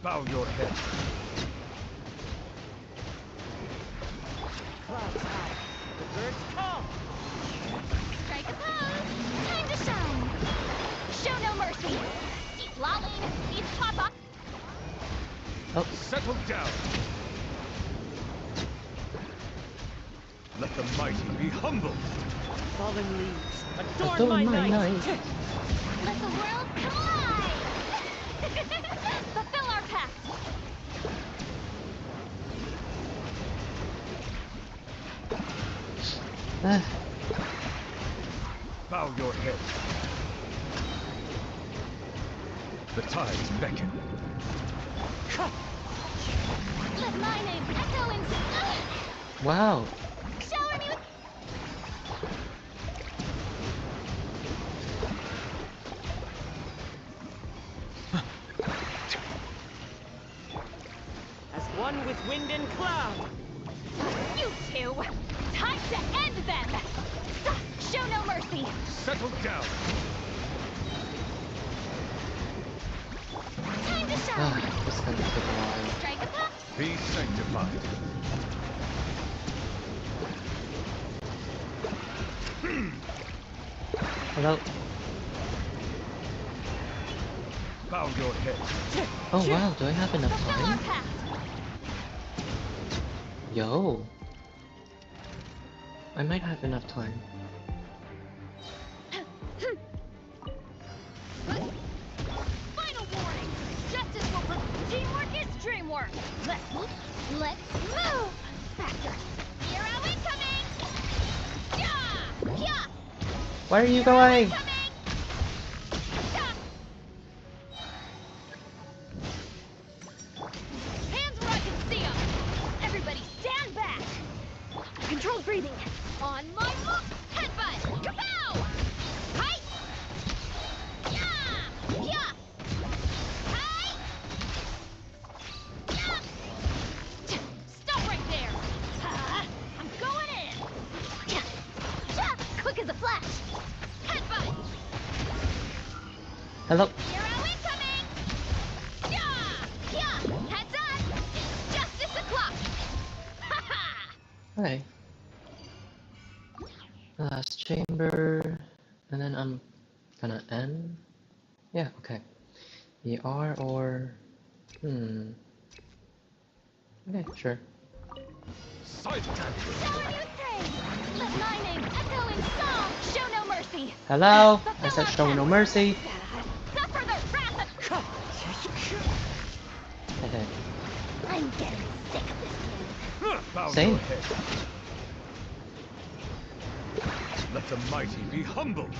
Bow your head. Clouds high, the birds call. Strike a pose. Time to shine. Show no mercy. Keep lolling. Keep pop up. Oh. Settle down. Let the mighty be humbled. Fallen leaves, adorn Adorn my my night. night. Let the world collide. Fulfill our pact. Ah. Bow your head. The tides beckon. Let my name echo in song. Wow. Shower me with... As one with wind and cloud. You two. Time to end them. Show no mercy. Settle down. Time to shine. Ah, this is gonna take a while. Strike a pop. Be sanctified. Hello? Bow your head. Oh wow, do I have enough Fulfill our time? pact. Yo. I might have enough time. Final warning. Justice will teamwork is dreamwork. Let's move. Faster. Hero incoming. Yeah. Yeah. Where are you going? Incoming. Yeah. breathing. On my mark. Headbutt. Kapow! Hi! Yeah! Yeah! Hi! Yeah! Stop right there! I'm going in! Yeah! Quick as a flash! Headbutt! Hello. Hero incoming! Yeah! Yeah! Heads up! It's justice o'clock! Okay. Last chamber, and then I'm gonna end. Yeah, okay. ER or okay, sure. Let my name echo in song! Show no mercy! Hello? I said show no mercy. Suffer the wrath of... I'm getting sick of this game. Same. Let the mighty be humbled.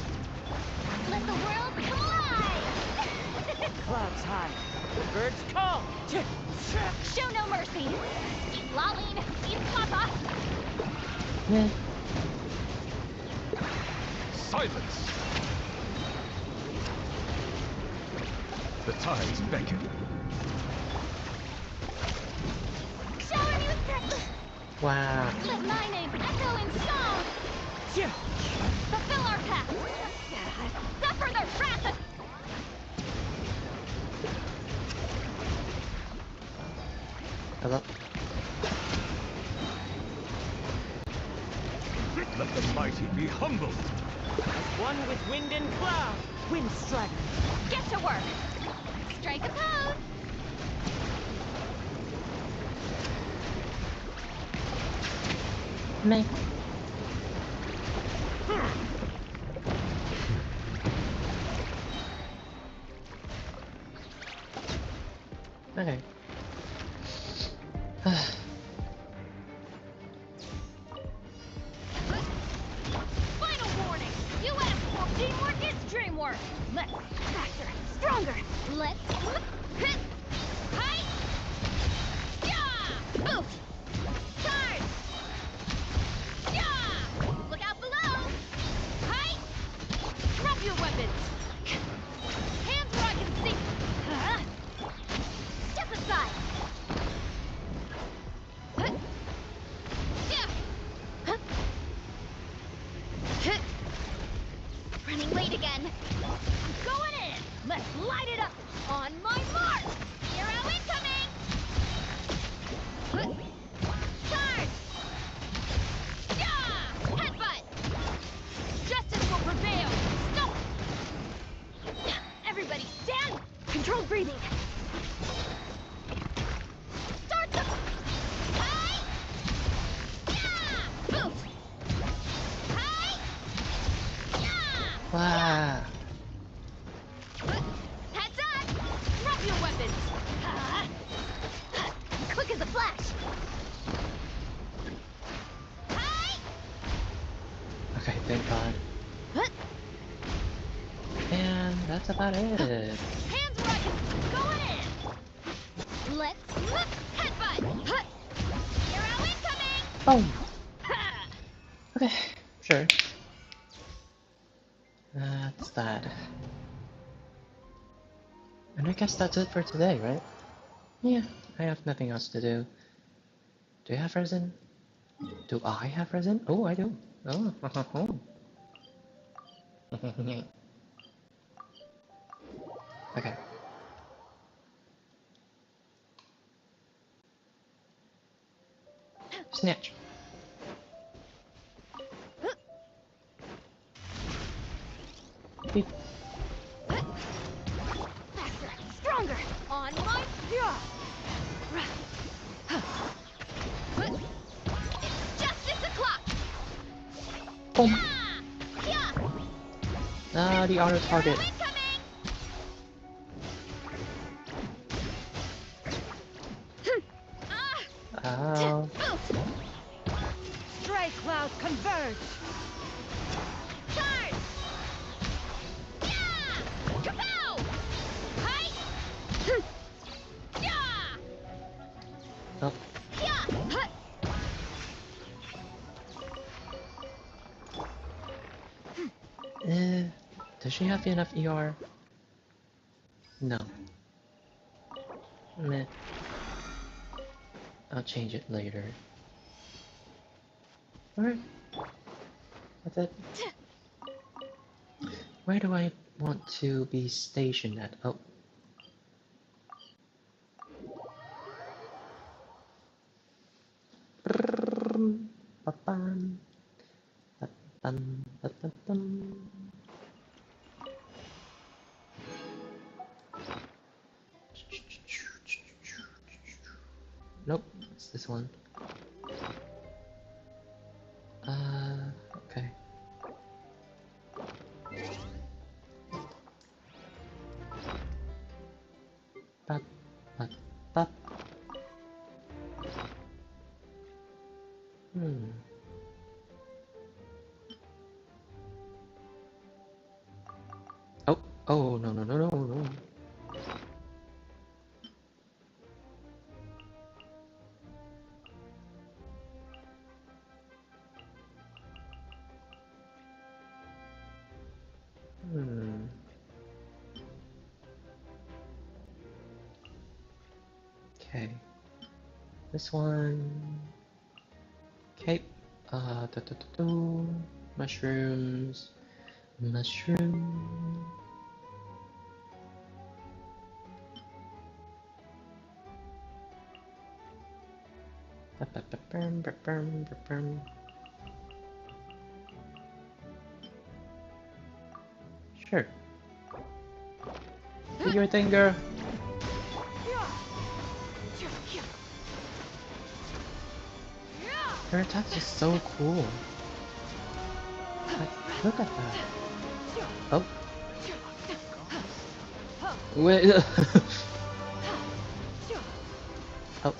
Let the world collide! Clouds high. The birds call. Show no mercy! Eat Laline! Eat Papa! Yeah. Silence! The tides beckon. Shower me with praise! Wow. Let my name echo in song! Fulfill our path! Suffer the wrath of... Hello. Let the mighty be humbled. As one with wind and cloud. Wind strider. Get to work! Strike a pose! Me. Okay. Final warning! You asked for teamwork is dreamwork! Let's faster, stronger! Let's Hit! Hi! Yeah! Boot! Charge! Yeah! Look out below! Hi! Drop your weapons! Hands where I can see! Step aside! Yeah! Running late again! I'm going in! Let's light it up! On my mark! Hero incoming! Charge! Yeah! Headbutt! Justice will prevail! Stop! Everybody stand! Controlled breathing! Start the... Hi! Yeah! Boot! Hi! Yeah! Wow. Heads up! Drop your weapons! quick as a flash! Hi! Okay, thank God. And that's about it. Hands where I can... Going in! Let's Headbutt! Hero incoming! Boom. Okay, sure. That's that. And I guess that's it for today, right? Yeah, I have nothing else to do. Do you have resin? Do I have resin? Oh, I do. Oh, okay. Snatch. Beep. Faster, stronger! On my... It's justice o'clock! Boom. Yeah! Ah, the auto target. Oh. Stray clouds converge. Charge! Yeah! Kapow! Hi! Yeah! Oh. Yeah! she have enough ER? No. Meh. I'll change it later. Alright. That's it. Where do I want to be stationed at? Oh. Ba-bam. Ba-bam. Ba-ba-bam. Nope, it's this one. Okay. Bop, bop, bop. Oh, oh, no, no, no, no, no. Okay. This one. Okay. Mushrooms. Mushroom. Sure. Do your thing, girl. Her attacks are so cool. Like, look at that. Oh. Wait. Oh.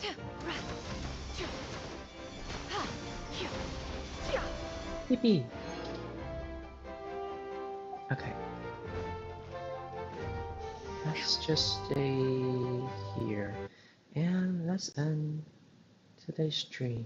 Yippee. Okay. Let's just stay here. And let's end today's stream.